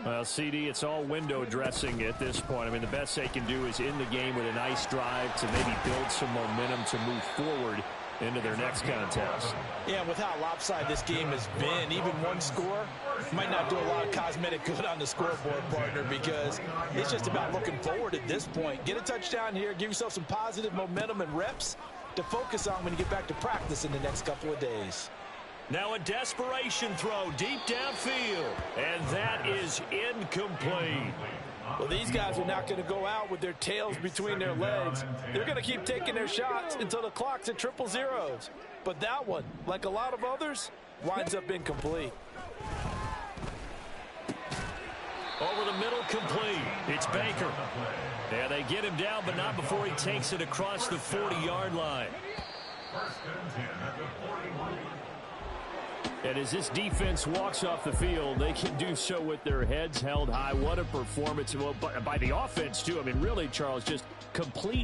Well, CD, it's all window dressing at this point. I mean, the best they can do is in the game with a nice drive to maybe build some momentum to move forward into their next contest. Yeah, with how lopsided this game has been, even one score might not do a lot of cosmetic good on the scoreboard, partner, because it's just about looking forward at this point. Get a touchdown here, give yourself some positive momentum and reps to focus on when you get back to practice in the next couple of days. Now a desperation throw deep downfield, and that is incomplete. Well, these guys are not going to go out with their tails between their legs. They're going to keep taking their shots until the clock's at 000. But that one, like a lot of others, winds up incomplete. Over the middle, complete. It's Baker. Yeah, they get him down, but not before he takes it across the 40-yard line. And as this defense walks off the field, they can do so with their heads held high. What a performance by the offense, too. I mean, really, Charles, just complete